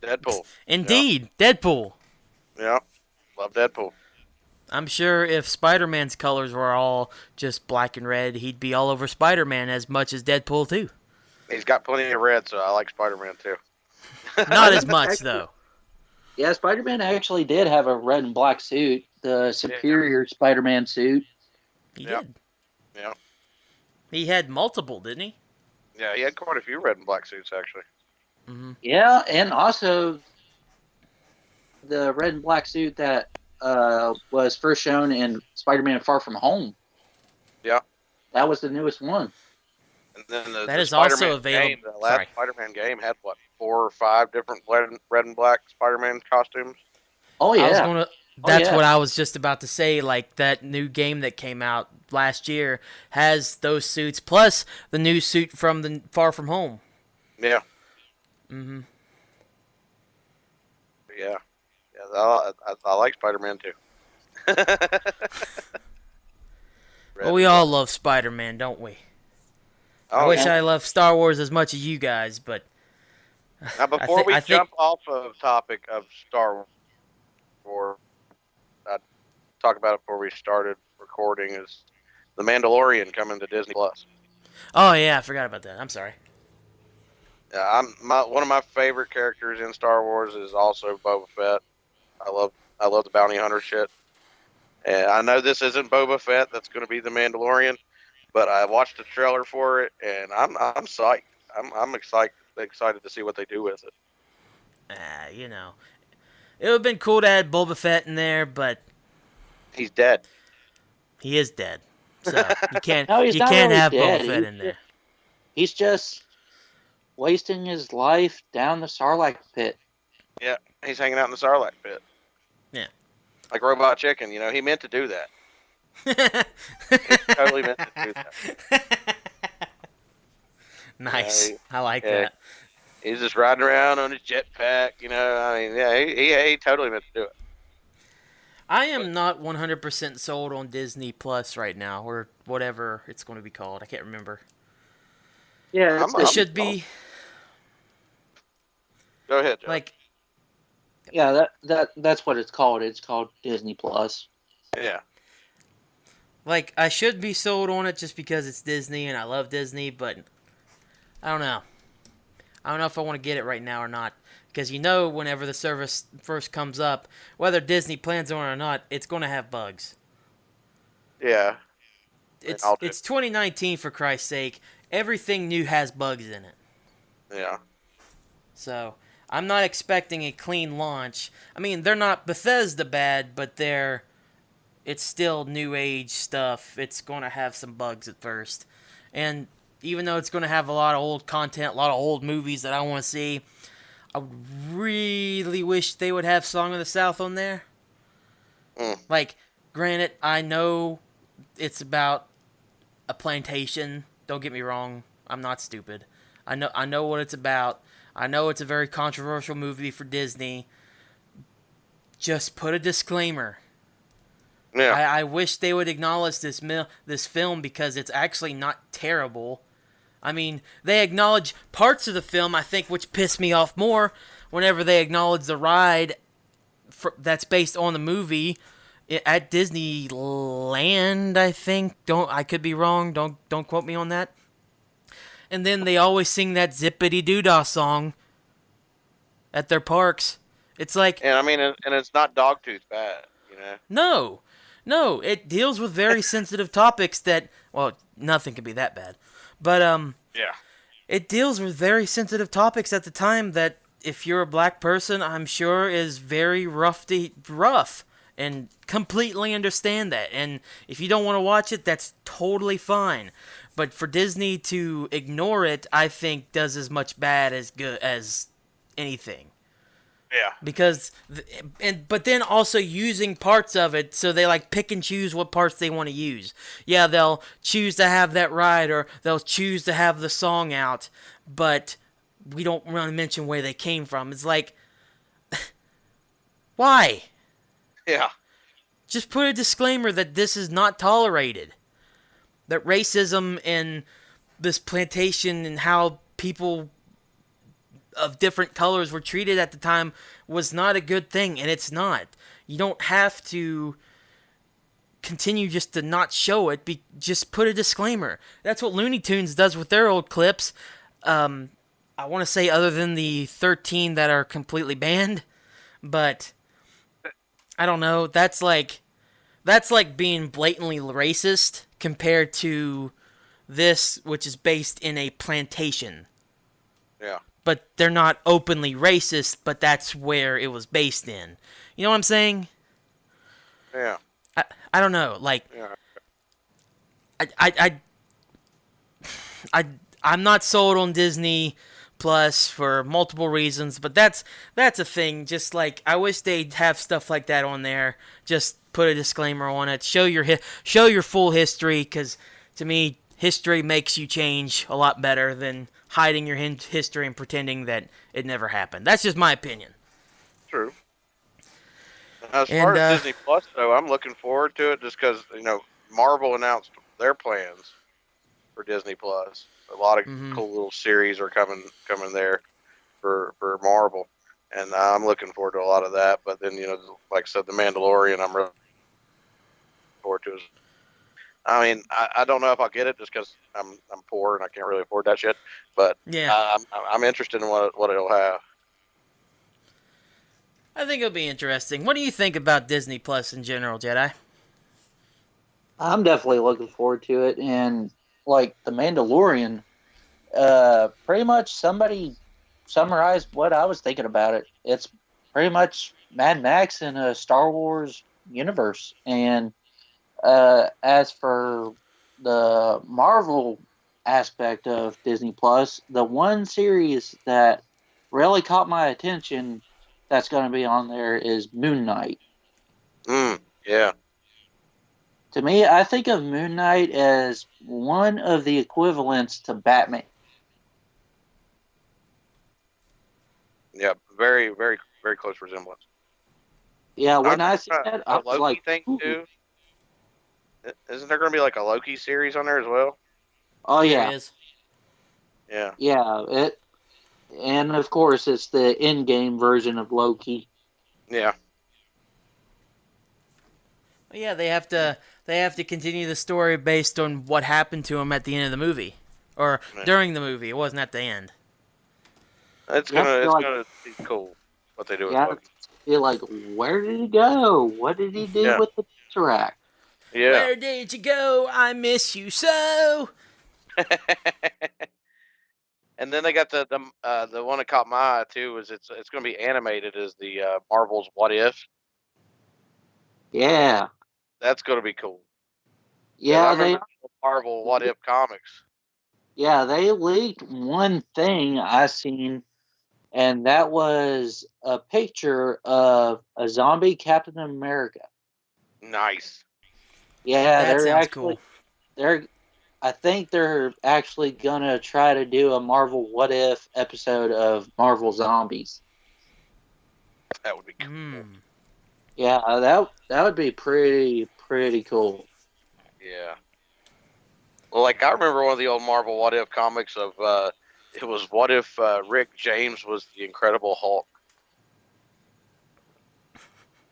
Deadpool. Yeah. Indeed, Deadpool. Yeah. Love Deadpool. I'm sure if Spider-Man's colors were all just black and red, he'd be all over Spider-Man as much as Deadpool too. He's got plenty of red, so I like Spider-Man too. Not as Spider-Man much actually, though. yeah, Spider-Man actually did have a red and black suit, the Yeah. superior Spider-Man suit. He Yeah. did. Yeah. He had multiple, didn't he? Yeah. He had quite a few red and black suits actually. Mm-hmm. Yeah, and also the red and black suit that was first shown in Spider-Man: Far From Home. Yeah. That was the newest one. And then the, That the is also Spider-Man available. game, the last Sorry. Spider-Man game had what, 4 or 5 different red and black Spider-Man costumes. Oh I was yeah, gonna. oh That's yeah. what I was just about to say. Like that new game that came out last year has those suits plus the new suit from the Far From Home. Yeah. Mm-hmm. Yeah. Yeah. I like Spider-Man too. Well, Red we and all black. love Spider-Man, don't we? I Oh wish yeah. I loved Star Wars as much as you guys, but Now before we I think jump off of topic of Star Wars, I talk about it before we started recording is the Mandalorian coming to Disney Plus. Oh yeah, I forgot about that. I'm sorry. Yeah, one of my favorite characters in Star Wars is also Boba Fett. I love the bounty hunter shit. And I know this isn't Boba Fett. That's going to be the Mandalorian. But I watched the trailer for it, and I'm psyched. I'm excited to see what they do with it. You know, it would have been cool to add Boba Fett in there, but He's dead. he is dead, so No, he's you not can't really have Boba dead. Fett in there. He's just wasting his life down the Sarlacc pit. Yeah, he's hanging out in the Sarlacc pit. Yeah. Like Robot Chicken. He meant to do that. He totally meant to do that. Nice. Yeah, I like yeah, that. he's just riding around on his jetpack. I mean, yeah, he totally meant to do it. I But am not 100% sold on Disney Plus right now, or whatever it's going to be called. I can't remember. Yeah, I'm, It I'm should be go ahead, Joe. like yeah, that's what it's called. It's called Disney Plus. Yeah, I should be sold on it just because it's Disney and I love Disney, but I don't know. I don't know if I want to get it right now or not. Because whenever the service first comes up, whether Disney plans on it or not, it's going to have bugs. Yeah. It's 2019, for Christ's sake. Everything new has bugs in it. Yeah. So, I'm not expecting a clean launch. I mean, they're not Bethesda bad, but it's still new age stuff. It's going to have some bugs at first. And even though it's going to have a lot of old content, a lot of old movies that I want to see, I really wish they would have Song of the South on there. Like, granted, I know it's about a plantation. Don't get me wrong. I'm not stupid. I know what it's about. I know it's a very controversial movie for Disney. Just put a disclaimer. Yeah. I wish they would acknowledge this film because it's actually not terrible. I mean, they acknowledge parts of the film, I think, which piss me off more whenever they acknowledge the ride that's based on the movie at Disneyland, I think. I could be wrong. Don't quote me on that. And then they always sing that Zippity Doo-Dah song at their parks. It's like... And I mean, and it's not Dogtooth bad, you know? No, it deals with very sensitive topics that... Well, nothing could be that bad. But, Yeah. It deals with very sensitive topics at the time that, if you're a black person, I'm sure is very rough. And completely understand that. And if you don't want to watch it, that's totally fine. But for Disney to ignore it, I think does as much bad as good as anything. Yeah. Because, but then also using parts of it, so they like pick and choose what parts they want to use. Yeah, they'll choose to have that ride, or they'll choose to have the song out, but we don't really mention where they came from. It's like, why? Yeah. Just put a disclaimer that this is not tolerated. That racism and this plantation and how people of different colors were treated at the time was not a good thing, and it's not. You don't have to continue just to not show it. Just put a disclaimer. That's what Looney Tunes does with their old clips. I want to say other than the 13 that are completely banned, but I don't know. That's like being blatantly racist compared to this, which is based in a plantation. Yeah. But they're not openly racist, but that's where it was based in. You know what I'm saying? Yeah. I don't know. Like, Yeah. I'm not sold on Disney Plus for multiple reasons, but that's a thing. Just like, I wish they'd have stuff like that on there. Just put a disclaimer on it. Show your full history, because to me, history makes you change a lot better than hiding your history and pretending that it never happened. That's just my opinion. True. As far as Disney Plus, though, I'm looking forward to it just because, Marvel announced their plans for Disney Plus. A lot of cool little series are coming there for Marvel, and I'm looking forward to a lot of that. But then, like I said, The Mandalorian, I'm really looking forward to. I mean, I don't know if I'll get it just because I'm poor and I can't really afford that shit. But yeah, I'm interested in what it'll have. I think it'll be interesting. What do you think about Disney Plus in general, Jedi? I'm definitely looking forward to it. And like The Mandalorian, pretty much somebody summarized what I was thinking about it. It's pretty much Mad Max in a Star Wars universe. And as for the Marvel aspect of Disney Plus, the one series that really caught my attention that's going to be on there is Moon Knight. Yeah. To me, I think of Moon Knight as one of the equivalents to Batman. Yeah, very, very, very close resemblance. Yeah, when I see that, I was Loki like, thing ooh. too. Isn't there going to be like a Loki series on there as well? Oh yeah, There is. Yeah. yeah. And of course, it's the in-game version of Loki. Yeah. Yeah, they have to continue the story based on what happened to him at the end of the movie, or during the movie. It wasn't at the end. It's You have to gonna be it's like, gonna be cool what they do you with have to Loki. be like, where did he go? What did he do Yeah, with the Tesseract? yeah. Where did you go? I miss you so. And then they got the one that caught my eye too is it's going to be animated as the Marvel's What If. Yeah, That's going to be cool because I yeah, remember the Marvel What If comics. they leaked one thing I seen, and that was a picture of a zombie Captain America. Nice. Yeah, That sounds cool. they're I think they're actually gonna try to do a Marvel What If episode of Marvel Zombies. That would be cool. Hmm. Yeah, that would be pretty cool. Yeah. Well, like I remember one of the old Marvel What If comics of it was What If Rick James was the Incredible Hulk.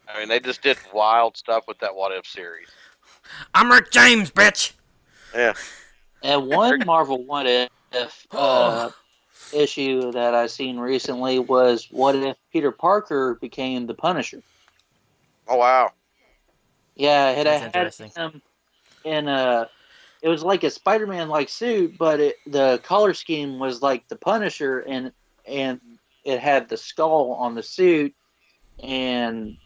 I mean, they just did wild stuff with that What If series. I'm Rick James, bitch. Yeah. And one Marvel What If Oh, issue that I seen recently was what if Peter Parker became the Punisher? Oh wow. Yeah, it that's had interesting. him in a. It was like a Spider-Man like suit, but the color scheme was like the Punisher, and it had the skull on the suit, and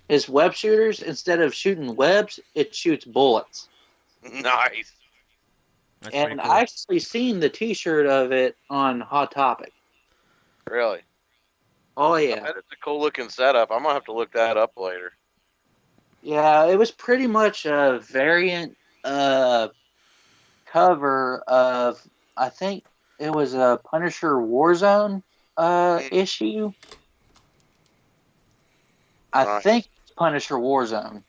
his web shooters, instead of shooting webs, it shoots bullets. Nice. That's pretty And I cool. actually seen the T-shirt of it on Hot Topic. Really. Oh I yeah, bet it's a cool looking setup. I'm gonna have to look that up later. yeah. It was pretty much a variant uh, cover of, I think it was a Punisher Warzone issue. I think Nice. it's Punisher Warzone.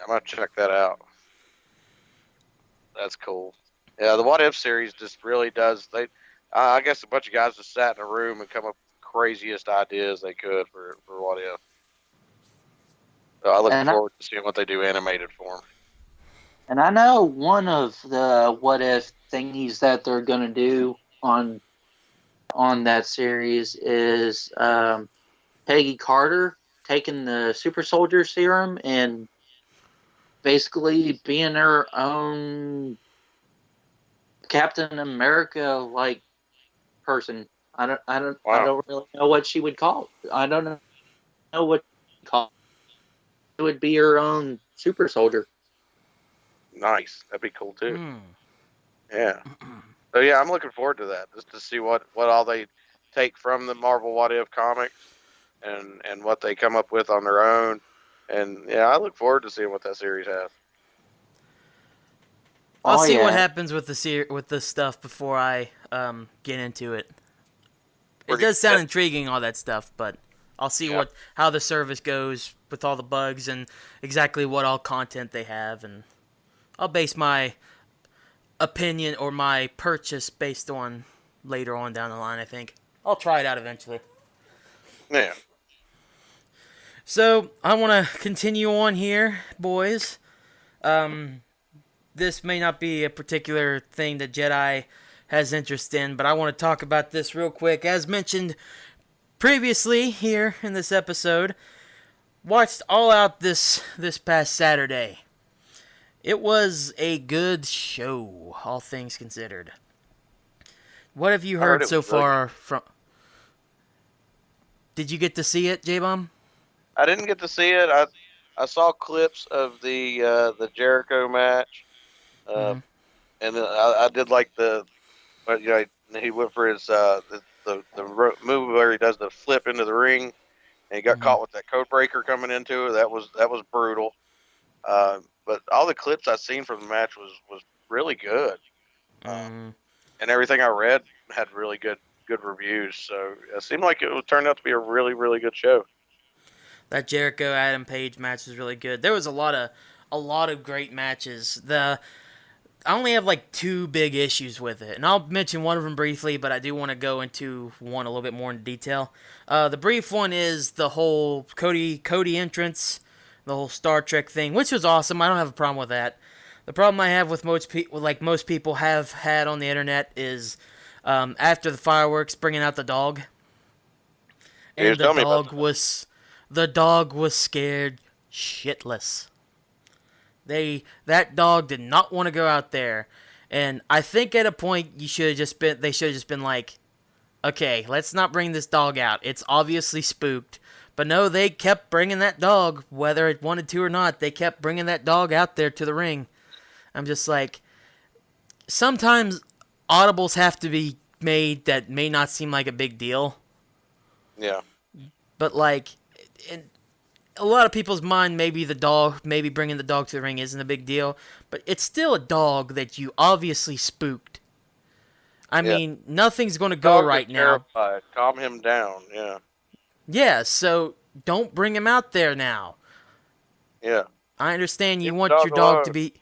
I'm gonna check that out. That's cool. Yeah, the What If series just really does. I guess a bunch of guys just sat in a room and come up with the craziest ideas they could for What If. So I look And I, forward to seeing what they do animated for them. and I know one of the what if thingies that they're gonna do on that series is Peggy Carter taking the super soldier serum and basically being her own Captain America like person. I Wow, don't really know what she would call it. I don't know what she call it. It would be her own super soldier. nice. That'd be cool too. Hmm. Yeah. So yeah, I'm looking forward to that just to see what all they take from the Marvel What If comics and what they come up with on their own. And yeah, I look forward to seeing what that series has. I'll Oh see what yeah. happens with with this stuff before I get into it. It Pretty does sound good. intriguing, all that stuff, but I'll see Yeah. how the service goes with all the bugs and exactly what all content they have, and I'll base my opinion or my purchase based on later on down the line. I think I'll try it out eventually. Yeah. So I want to continue on here, boys. Um, this may not be a particular thing that Jedi has interest in, but I want to talk about this real quick. As mentioned previously here in this episode, watched All Out this past Saturday. It was a good show, all things considered. What have you I heard heard it was so really good. far from? Did you get to see it, J-Bomb? I didn't get to see it. I saw clips of the Jericho match. Uh, Mm-hmm. and then I did like but you know, he went for his move where he does the flip into the ring, and he got Mm-hmm. caught with that code breaker coming into it. That was brutal. But all the clips I seen from the match was really good, uh, Mm-hmm. and everything I read had really good reviews. So it seemed like it turned out to be a really good show. That Jericho Adam Page match was really good. There was a lot of great matches. I only have like two big issues with it, and I'll mention one of them briefly, but I do want to go into one a little bit more in detail. The brief one is the whole Cody entrance, the whole Star Trek thing, which was awesome. I don't have a problem with that. The problem I have with most people have had on the internet is after the fireworks, bringing out the dog. And Tell me about the dog was scared shitless. That dog did not want to go out there. And I think at a point they should have just been like, okay, let's not bring this dog out. It's obviously spooked. But no, they kept bringing that dog, whether it wanted to or not. They kept bringing that dog out there to the ring. I'm just like, sometimes audibles have to be made that may not seem like a big deal. Yeah. But like, in a lot of people's mind, maybe bringing the dog to the ring isn't a big deal. But it's still a dog that you obviously spooked. I mean, nothing's going to go right now. Terrified. Calm him down. Yeah. Yeah, so don't bring him out there now. Yeah. I understand you Leave want the your dog dog alone. to be.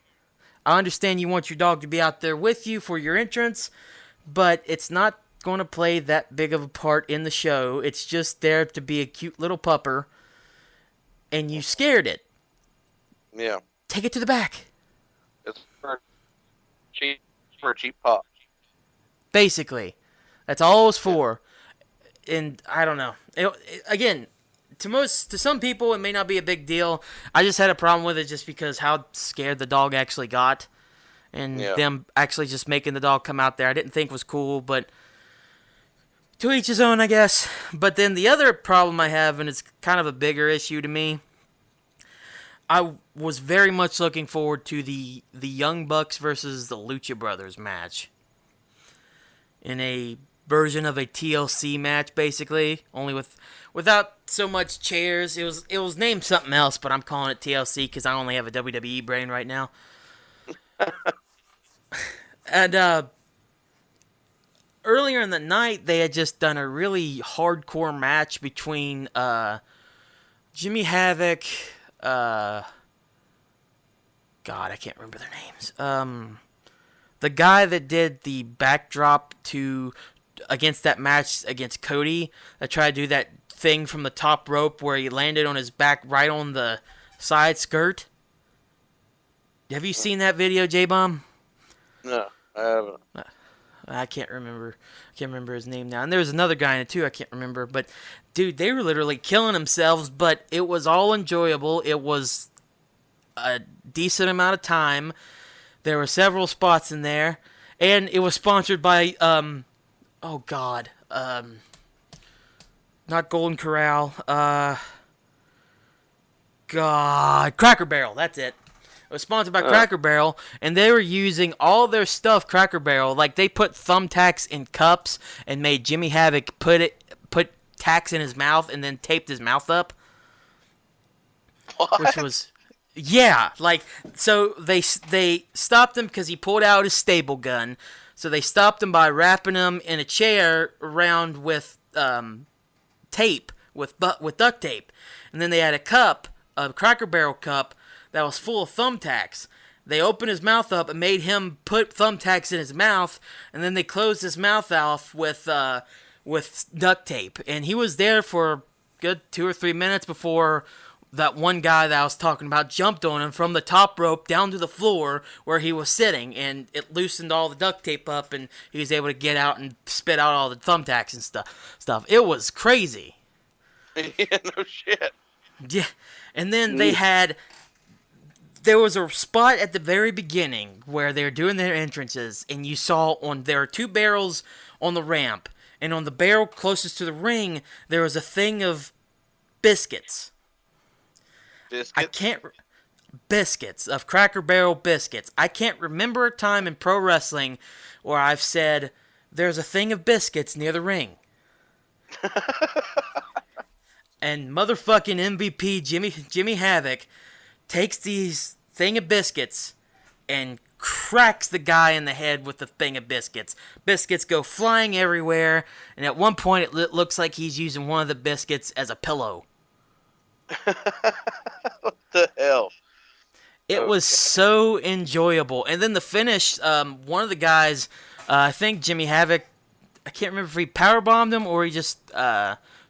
I understand you want your dog to be out there with you for your entrance, but it's not going to play that big of a part in the show. It's just there to be a cute little pupper, and you scared it. Yeah. Take it to the back. It's for a cheap pop. Basically, that's all it was for. And I don't know. Again, to some people, it may not be a big deal. I just had a problem with it just because how scared the dog actually got, and them actually just making the dog come out there. I didn't think was cool, but to each his own, I guess. But then the other problem I have, and it's kind of a bigger issue to me, I was very much looking forward to the Young Bucks versus the Lucha Brothers match. In a version of a TLC match, basically, only without so much chairs. It was named something else, but I'm calling it TLC because I only have a WWE brain right now. And earlier in the night, they had just done a really hardcore match between Jimmy Havoc. God, I can't remember their names. The guy that did the backdrop against that match against Cody, that tried to do that thing from the top rope where he landed on his back right on the side skirt. Have you seen that video, Jbomb? No, I haven't. I can't remember. I can't remember his name now. And there was another guy in it too. I can't remember. But dude, they were literally killing themselves. But it was all enjoyable. It was a decent amount of time. There were several spots in there, and it was sponsored by not Golden Corral. Cracker Barrel. That's it. It was sponsored by Cracker Barrel, and they were using all their stuff. Cracker Barrel, like they put thumbtacks in cups and made Jimmy Havoc put tacks in his mouth and then taped his mouth up. What? Which was. Yeah, like, so they stopped him because he pulled out his staple gun. So they stopped him by wrapping him in a chair around with tape, with duct tape. And then they had a Cracker Barrel cup, that was full of thumbtacks. They opened his mouth up and made him put thumbtacks in his mouth, and then they closed his mouth off with duct tape. And he was there for a good 2 or 3 minutes before that one guy that I was talking about jumped on him from the top rope down to the floor where he was sitting, and it loosened all the duct tape up, and he was able to get out and spit out all the thumbtacks and stuff. It was crazy. Yeah, no shit. Yeah, and then there was a spot at the very beginning where they were doing their entrances, and you saw there are 2 barrels on the ramp, and on the barrel closest to the ring, there was a thing of biscuits. Biscuits of Cracker Barrel biscuits. I can't remember a time in pro wrestling where I've said there's a thing of biscuits near the ring. And motherfucking MVP Jimmy Havoc takes these thing of biscuits and cracks the guy in the head with the thing of biscuits. Biscuits go flying everywhere, and at one point it looks like he's using one of the biscuits as a pillow. What the hell? It was so enjoyable. And then the finish, one of the guys, I think Jimmy Havoc, I can't remember if he powerbombed him or he just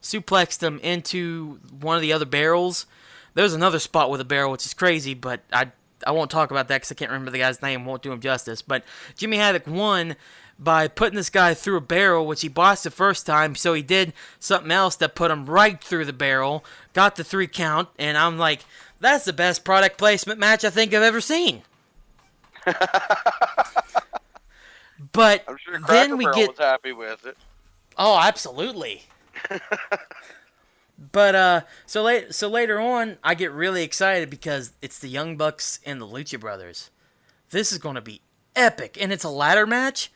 suplexed him into one of the other barrels. There's another spot with a barrel, which is crazy, but I won't talk about that because I can't remember the guy's name, won't do him justice. But Jimmy Havoc won by putting this guy through a barrel, which he bossed the first time, so he did something else that put him right through the barrel, got the 3 count, and I'm like, that's the best product placement match I think I've ever seen. But I'm sure Cracker then we Barrel get... was happy with it. Oh, absolutely. But so later on, I get really excited because it's the Young Bucks and the Lucha Brothers. This is going to be epic, and it's a ladder match.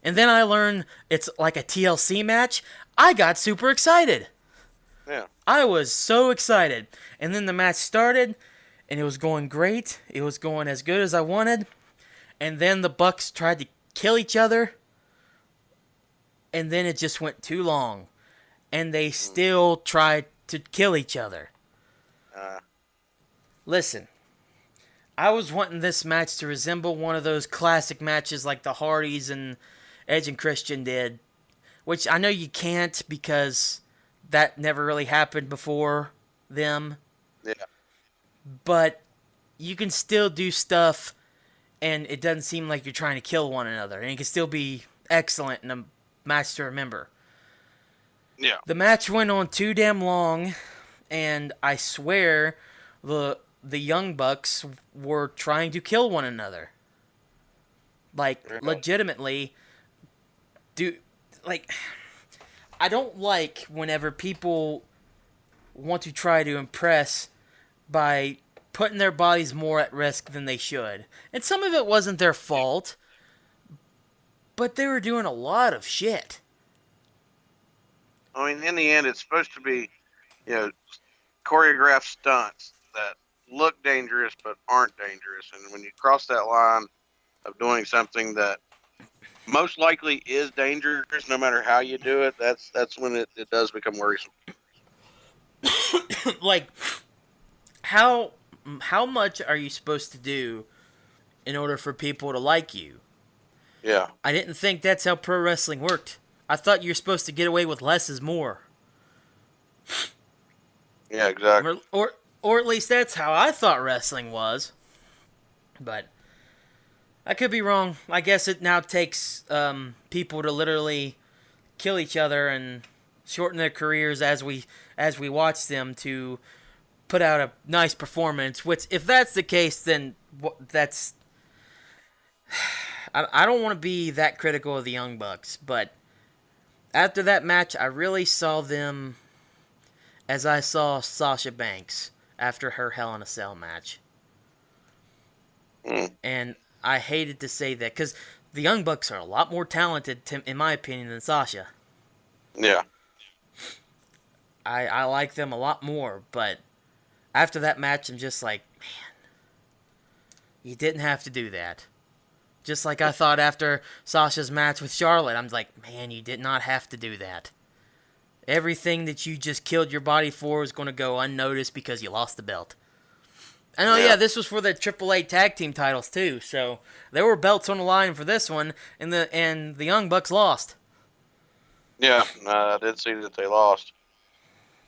And then I learn it's like a TLC match. I got super excited. Yeah. I was so excited. And then the match started, and it was going great. It was going as good as I wanted. And then the Bucks tried to kill each other. And then it just went too long. And they still tried to kill each other. Listen, I was wanting this match to resemble one of those classic matches like the Hardys and Edge and Christian did. Which I know you can't because that never really happened before them. Yeah. But you can still do stuff and it doesn't seem like you're trying to kill one another. And it can still be excellent in a match to remember. Yeah. The match went on too damn long, and I swear the Young Bucks were trying to kill one another. Like, legitimately, I don't like whenever people want to try to impress by putting their bodies more at risk than they should. And some of it wasn't their fault, but they were doing a lot of shit. I mean, in the end, it's supposed to be, choreographed stunts that look dangerous but aren't dangerous. And when you cross that line of doing something that most likely is dangerous, no matter how you do it, that's when it does become worrisome. Like, how much are you supposed to do in order for people to like you? Yeah. I didn't think that's how pro wrestling worked. I thought you were supposed to get away with less is more. Yeah, exactly. Or at least that's how I thought wrestling was. But I could be wrong. I guess it now takes people to literally kill each other and shorten their careers as we watch them to put out a nice performance. Which, if that's the case, then that's... I don't want to be that critical of the Young Bucks, but after that match, I really saw them as I saw Sasha Banks after her Hell in a Cell match. And I hated to say that, because the Young Bucks are a lot more talented, in my opinion, than Sasha. Yeah. I like them a lot more, but after that match, I'm just like, man, you didn't have to do that. Just like I thought after Sasha's match with Charlotte, I'm like, man, you did not have to do that. Everything that you just killed your body for is going to go unnoticed because you lost the belt. And this was for the AAA tag team titles too, so there were belts on the line for this one, and the Young Bucks lost. Yeah, I did see that they lost.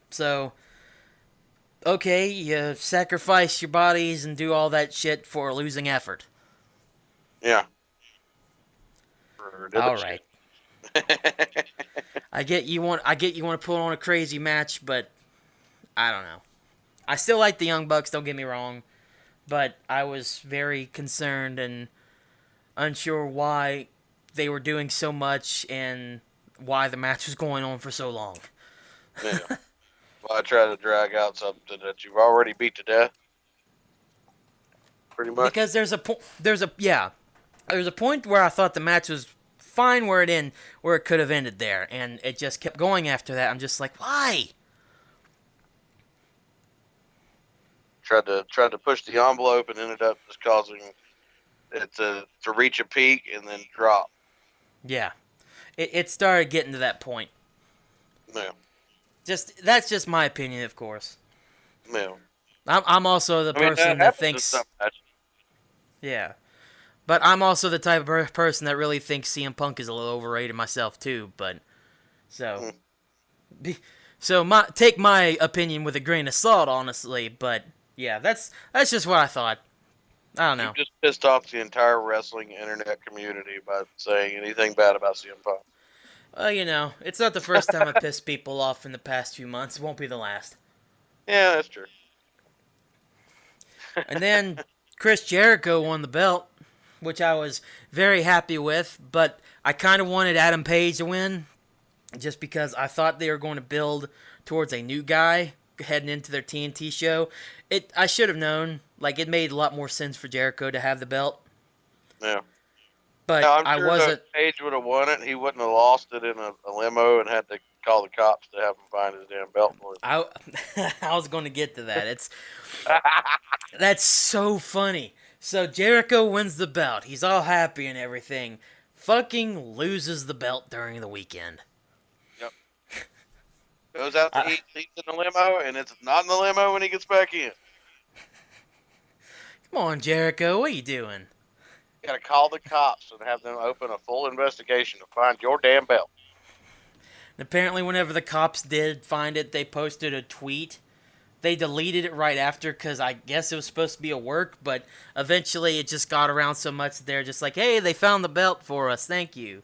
So, okay, you sacrifice your bodies and do all that shit for a losing effort. Yeah. All right. I get you want to put on a crazy match, but I don't know. I still like the Young Bucks, don't get me wrong, but I was very concerned and unsure why they were doing so much and why the match was going on for so long. Yeah. Well, I try to drag out something that you've already beat to death. Pretty much. Because there's a point where I thought the match was fine where it could have ended there, and it just kept going after that. I'm just like, why? Tried to push the envelope and ended up just causing it to reach a peak and then drop. Yeah, it started getting to that point. Yeah. That's just my opinion, of course. Yeah. I'm also the person that thinks. Yeah. But I'm also the type of person that really thinks CM Punk is a little overrated myself too. But so take my opinion with a grain of salt, honestly. But yeah, that's just what I thought. I don't You know. just pissed off the entire wrestling internet community by saying anything bad about CM Punk. Well, it's not the first time I pissed people off in the past few months. It won't be the last. Yeah, that's true. And then Chris Jericho won the belt, which I was very happy with, but I kind of wanted Adam Page to win just because I thought they were going to build towards a new guy heading into their TNT show. I should have known. Like, it made a lot more sense for Jericho to have the belt, Yeah. but Now, I'm I sure that wasn't. Page would have won it. He wouldn't have lost it in a limo and had to call the cops to have him find his damn belt for him. I was going to get to that. That's so funny. So Jericho wins the belt. He's all happy and everything. Fucking loses the belt during the weekend. Yep. Goes out to eat, sleeps in the limo, and it's not in the limo when he gets back in. Come on, Jericho. What are you doing? You gotta call the cops and have them open a full investigation to find your damn belt. And apparently, whenever the cops did find it, they posted a tweet. They deleted it right after because I guess it was supposed to be a work, but eventually it just got around so much that they're just like, hey, they found the belt for us. Thank you.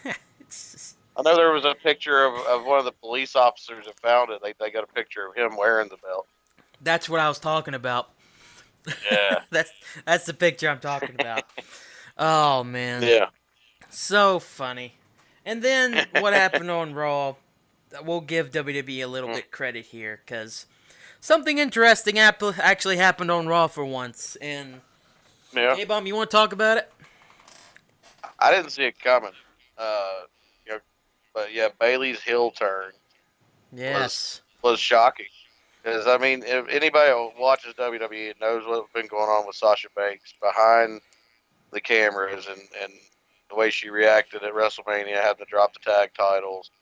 I know there was a picture of one of the police officers that found it. They got a picture of him wearing the belt. That's what I was talking about. Yeah. That's the picture I'm talking about. Oh, man. Yeah. So funny. And then what happened on Raw, we'll give WWE a little bit credit here, because something interesting actually happened on Raw for once. And, Yeah. Jbomb, you want to talk about it? I didn't see it coming. But yeah, Bailey's heel turn Yes. was shocking. Because, I mean, if anybody who watches WWE knows what's been going on with Sasha Banks behind the cameras and the way she reacted at WrestleMania, having to drop the tag titles,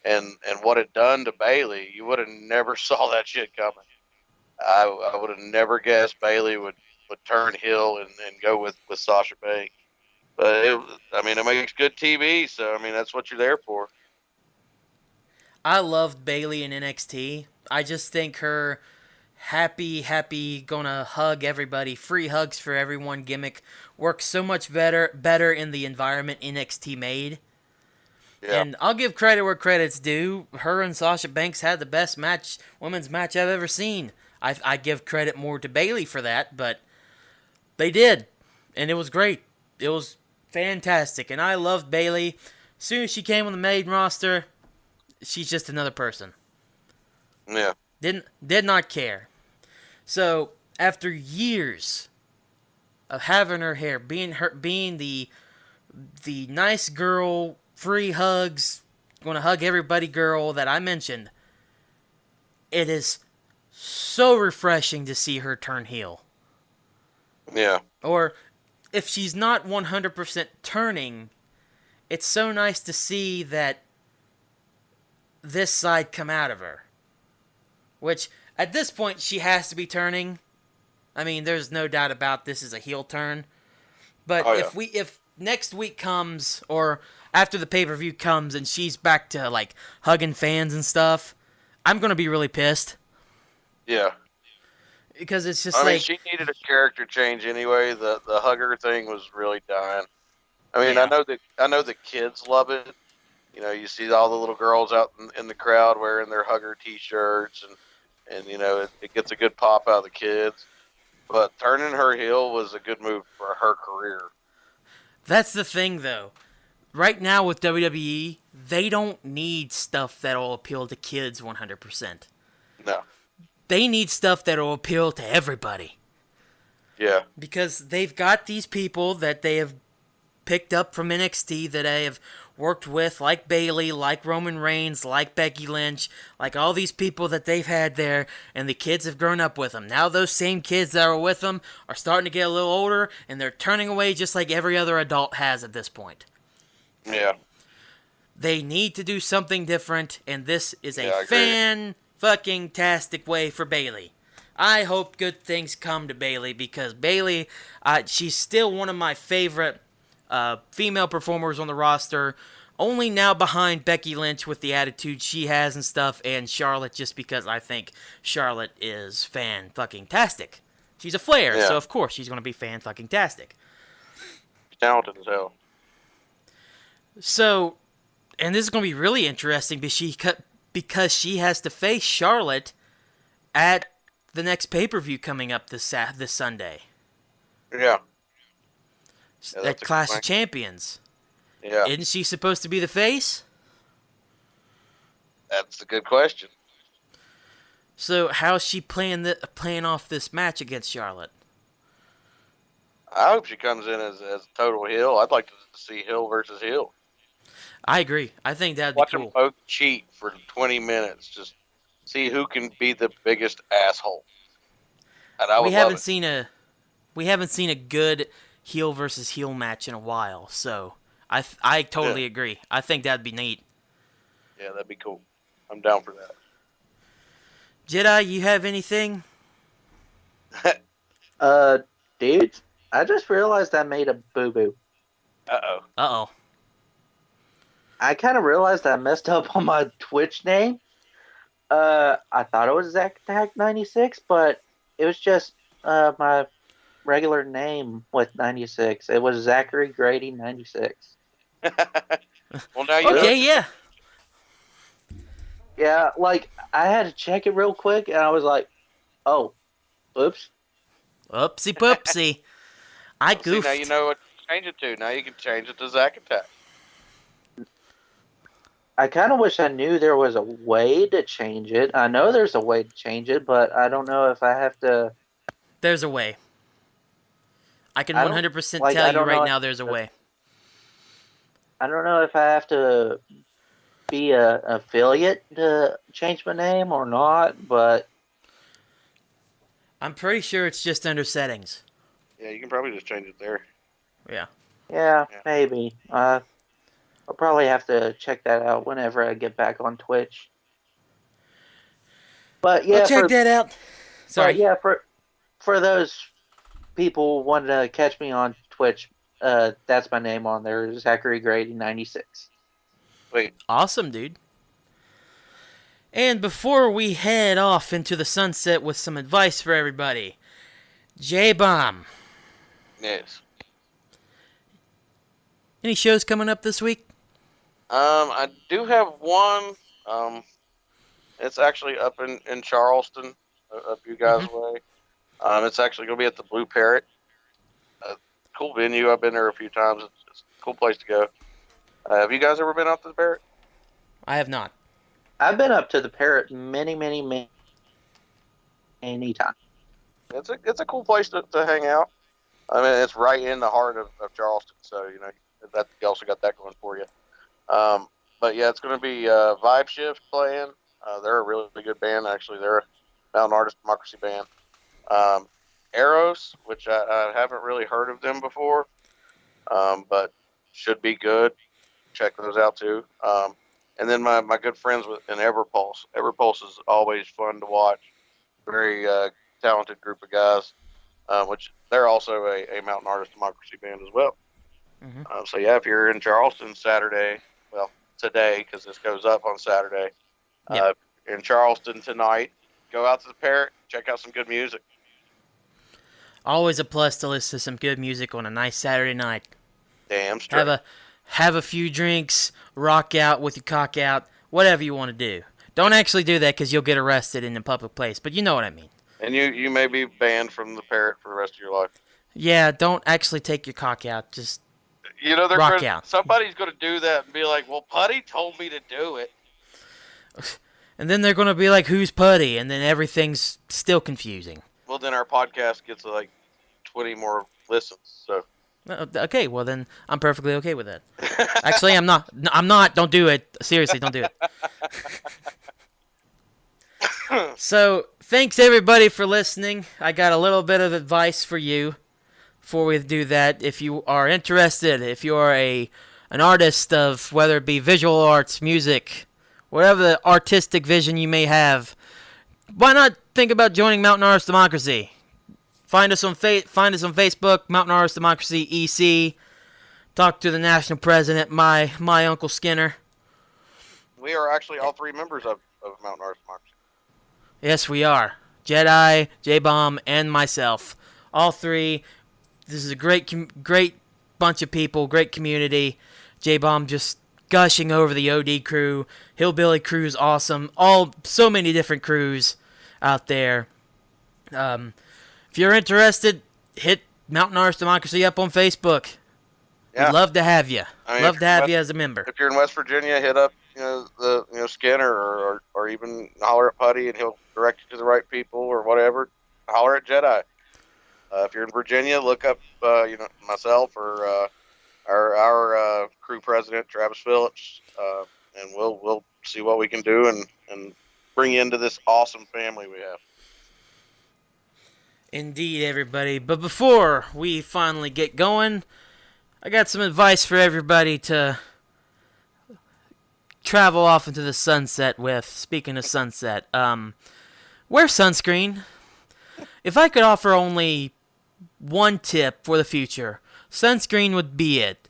and what it done to Bailey, you would have never saw that shit coming. I would have never guessed Bailey would turn heel and go with Sasha Banks. But, it makes good TV, so, that's what you're there for. I loved Bailey in NXT. I just think her happy, gonna hug everybody, free hugs for everyone gimmick works so much better in the environment NXT made. Yeah. And I'll give credit where credit's due. Her and Sasha Banks had the best women's match I've ever seen. I give credit more to Bailey for that, but they did. And it was great. It was fantastic. And I loved Bailey. As soon as she came on the main roster, she's just another person. Yeah. Did not care. So, after years of having her hair, being the nice girl, free hugs, going to hug everybody girl that I mentioned, it is so refreshing to see her turn heel. Yeah. Or, if she's not 100% turning, it's so nice to see that this side come out of her. Which, at this point, she has to be turning. I mean, there's no doubt about this is a heel turn. But if next week comes, or after the pay-per-view comes, and she's back to, like, hugging fans and stuff, I'm going to be really pissed. Yeah. Because it's just she needed a character change anyway. The hugger thing was really dying. Yeah. I know the kids love it. You see all the little girls out in the crowd wearing their hugger T-shirts, and it gets a good pop out of the kids. But turning her heel was a good move for her career. That's the thing, though. Right now with WWE, they don't need stuff that'll appeal to kids 100%. No. They need stuff that'll appeal to everybody. Yeah. Because they've got these people that they have picked up from NXT that I have worked with, like Bailey, like Roman Reigns, like Becky Lynch, like all these people that they've had there, and the kids have grown up with them. Now those same kids that were with them are starting to get a little older, and they're turning away just like every other adult has at this point. Yeah. They need to do something different, and this is a fan-fucking-tastic way for Bailey. I hope good things come to Bailey, because Bailey, she's still one of my favorite female performers on the roster, only now behind Becky Lynch with the attitude she has and stuff, and Charlotte, just because I think Charlotte is fan-fucking-tastic. She's a Flair, Yeah. so of course she's going to be fan-fucking-tastic. She's talented as hell. So, and this is going to be really interesting because she has to face Charlotte at the next pay-per-view coming up this Sunday. Yeah. At Clash of Champions. Yeah. Isn't she supposed to be the face? That's a good question. So how's she playing off this match against Charlotte? I hope she comes in as a total heel. I'd like to see heel versus heel. I agree. I think that'd Watch be cool. them both cheat for 20 minutes. Just see who can be the biggest asshole. And I would love it. We haven't seen a good heel versus heel match in a while, so I totally agree. I think that'd be neat. Yeah, that'd be cool. I'm down for that. Jedi, you have anything? Dude, I just realized I made a boo-boo. Uh-oh. I kind of realized I messed up on my Twitch name. I thought it was Zach Attack 96, but it was just my regular name with 96. It was Zachary Grady 96. Well, now you know. Okay, yeah. Yeah, like, I had to check it real quick, and I was like, oh, oops. Oopsie poopsie. I See, goofed. now you know what to change it to. Now you can change it to Zach Attack. I kind of wish I knew there was a way to change it. I know there's a way to change it, but I don't know if I have to... There's a way. I can 100% tell you right now there's a way. I don't know if I have to be an affiliate to change my name or not, but... I'm pretty sure it's just under settings. Yeah, you can probably just change it there. Yeah. Yeah, maybe. I'll probably have to check that out whenever I get back on Twitch. But yeah, check that out. Sorry. Yeah, for those people wanting to catch me on Twitch, that's my name on there, Zachary Grady 96. Wait. Awesome, dude. And before we head off into the sunset with some advice for everybody, Jbomb. Yes. Any shows coming up this week? I do have one. It's actually up in Charleston, up you guys' way. It's actually going to be at the Blue Parrot. Cool venue. I've been there a few times. It's a cool place to go. Have you guys ever been out to the Parrot? I have not. I've been up to the Parrot many times. It's a cool place to hang out. I mean, it's right in the heart of Charleston, so you know that you also got that going for you. But yeah, it's going to be Vibe Shift playing. They're a really good band, actually. They're a Mountain Artist Democracy band. Eros, which I haven't really heard of them before, but should be good. Check those out too. And then my good friends in Everpulse. Everpulse is always fun to watch. Very talented group of guys, which they're also a Mountain Artist Democracy band as well. Mm-hmm. So yeah, if you're in Charleston Saturday, well, today, because this goes up on Saturday, in Charleston tonight, go out to the Parrot, check out some good music. Always a plus to listen to some good music on a nice Saturday night. Damn straight. Have a few drinks, rock out with your cock out, whatever you want to do. Don't actually do that because you'll get arrested in a public place, but you know what I mean. And you may be banned from the Parrot for the rest of your life. Yeah, don't actually take your cock out. Just rock out. Somebody's going to do that and be like, well, Puddy told me to do it. And then they're going to be like, who's Puddy? And then everything's still confusing. Well, then our podcast gets like 20 more listens, so... Okay, well then I'm perfectly okay with that. Actually, I'm not. Don't do it. Seriously, don't do it. So, thanks everybody for listening. I got a little bit of advice for you before we do that. If you are interested, if you are an artist of whether it be visual arts, music, whatever the artistic vision you may have, why not think about joining Mountain Artist Democracy? Find us on Facebook, Mountain Artist Democracy EC. Talk to the national president, my Uncle Skinner. We are actually all three members of Mountain Artist Democracy. Yes, we are. Jedi, Jbomb, and myself. All three. This is a great bunch of people, great community. Jbomb just gushing over the OD crew. Hillbilly crew's awesome. So many different crews out there. If you're interested, hit Mountain Arts Democracy up on Facebook. Yeah. We'd love to have you. I mean, Love to have you as a member. If you're in West Virginia, hit up Skinner or even holler at Puddy and he'll direct you to the right people or whatever. Holler at Jedi. If you're in Virginia, look up myself or our crew president Travis Phillips, and we'll see what we can do and bring you into this awesome family we have. Indeed, everybody. But before we finally get going, I got some advice for everybody to travel off into the sunset with. Speaking of sunset, wear sunscreen. If I could offer only one tip for the future, sunscreen would be it.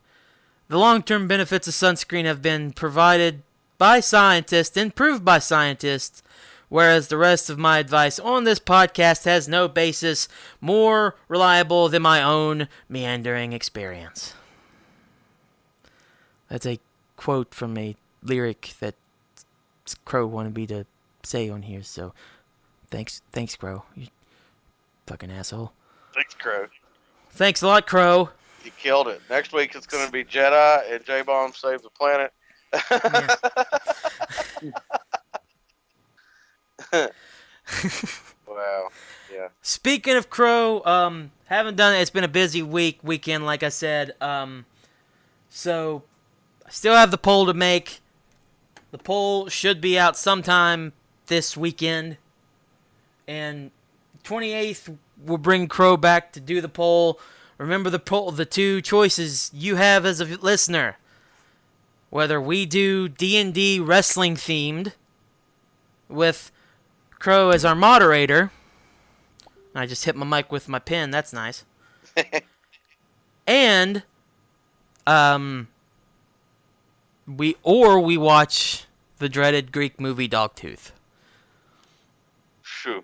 The long-term benefits of sunscreen have been provided by scientists and proved by scientists, whereas the rest of my advice on this podcast has no basis more reliable than my own meandering experience. That's a quote from a lyric that Crow wanted me to say on here, so thanks Crow. You fucking asshole. Thanks, Crow. Thanks a lot, Crow. You killed it. Next week it's going to be Jedi and J-Bomb Save the Planet. Wow. Yeah. Speaking of Crow, haven't done it. It's been a busy weekend, like I said. So I still have the poll to make. The poll should be out sometime this weekend. And 28th, we'll bring Crow back to do the poll. Remember the two choices you have as a listener. Whether we do D&D wrestling themed with Crow as our moderator. I just hit my mic with my pen. That's nice. And we watch the dreaded Greek movie Dogtooth. Phew.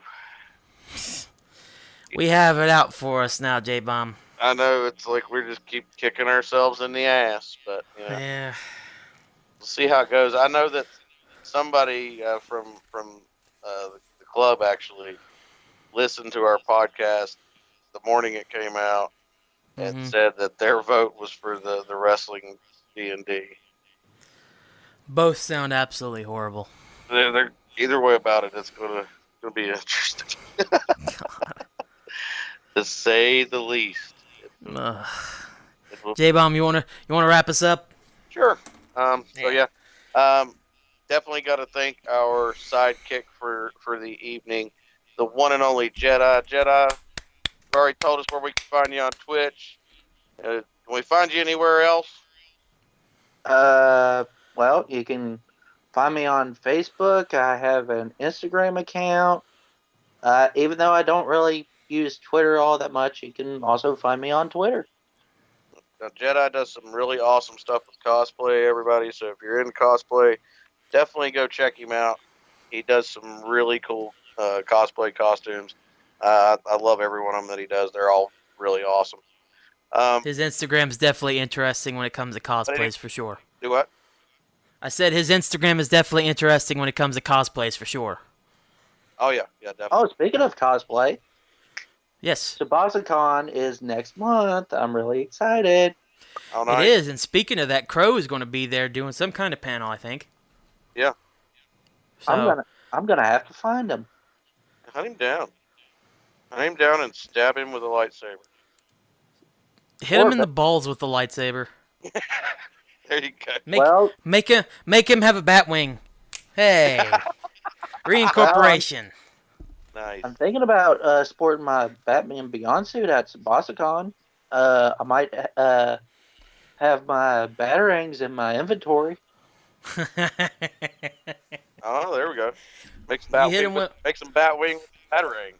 We have it out for us now, J-Bomb. I know it's like we just keep kicking ourselves in the ass, but Yeah. We'll see how it goes. I know that somebody from the club actually listened to our podcast the morning it came out and said that their vote was for the wrestling D&D. Both sound absolutely horrible. They're either way about it. It's gonna be interesting, to say the least. J-Bomb, you wanna wrap us up? Sure. Definitely got to thank our sidekick for the evening, the one and only Jedi. Jedi, you already told us where we can find you on Twitch. Can we find you anywhere else? Well, you can find me on Facebook. I have an Instagram account. Even though I don't really use Twitter all that much, you can also find me on Twitter. Now, Jedi does some really awesome stuff with cosplay, everybody. So if you're in cosplay, definitely go check him out. He does some really cool cosplay costumes. I love every one of them that he does. They're all really awesome. His Instagram is definitely interesting when it comes to cosplays, for sure. Do what? I said his Instagram is definitely interesting when it comes to cosplays, for sure. Oh, yeah, definitely. Oh, speaking of cosplay. Yes. SubasiCon is next month. I'm really excited. Oh, nice. It is, and speaking of that, Crow is going to be there doing some kind of panel, I think. Yeah. So, I'm gonna have to find him. Hunt him down. Hunt him down and stab him with a lightsaber. hit him in the balls with the lightsaber. There you go. Make him have a bat wing. Hey. Reincorporation. Nice. I'm thinking about sporting my Batman Beyond suit at SubasiCon. I might have my batarangs in my inventory. Oh, there we go. Make some Batwing batarang.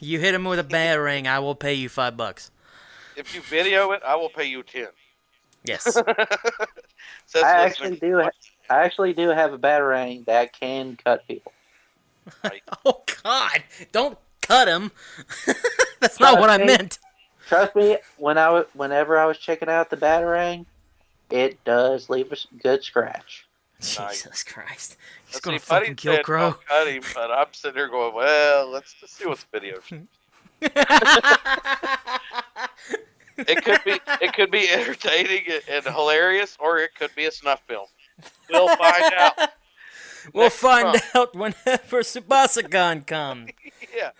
You hit him with a batarang, I will pay you $5. If you video it, I will pay you 10. Yes. I actually do have a batarang that can cut people. Right. Oh God! Don't cut him. That's not what I meant. Trust me, whenever I was checking out the Batarang, it does leave a good scratch. Nice. Jesus Christ! He's Let's gonna see, Puddy fucking kill said Crow. don't cut him, but I'm sitting there going, well, let's just see what the video shows. It could be entertaining and hilarious, or it could be a snuff film. We'll find out. We'll next find month. out whenever Subasagon comes. Yeah.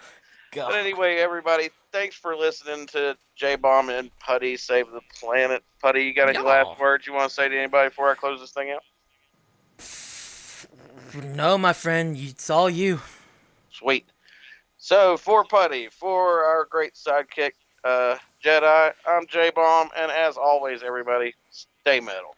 God. But anyway, everybody, thanks for listening to Jbomb and Puddy Save the Planet. Puddy, you got any last words you want to say to anybody before I close this thing out? No, my friend, it's all you. Sweet. So for Puddy, for our great sidekick, Jedi, I'm Jbomb, and as always, everybody, stay metal.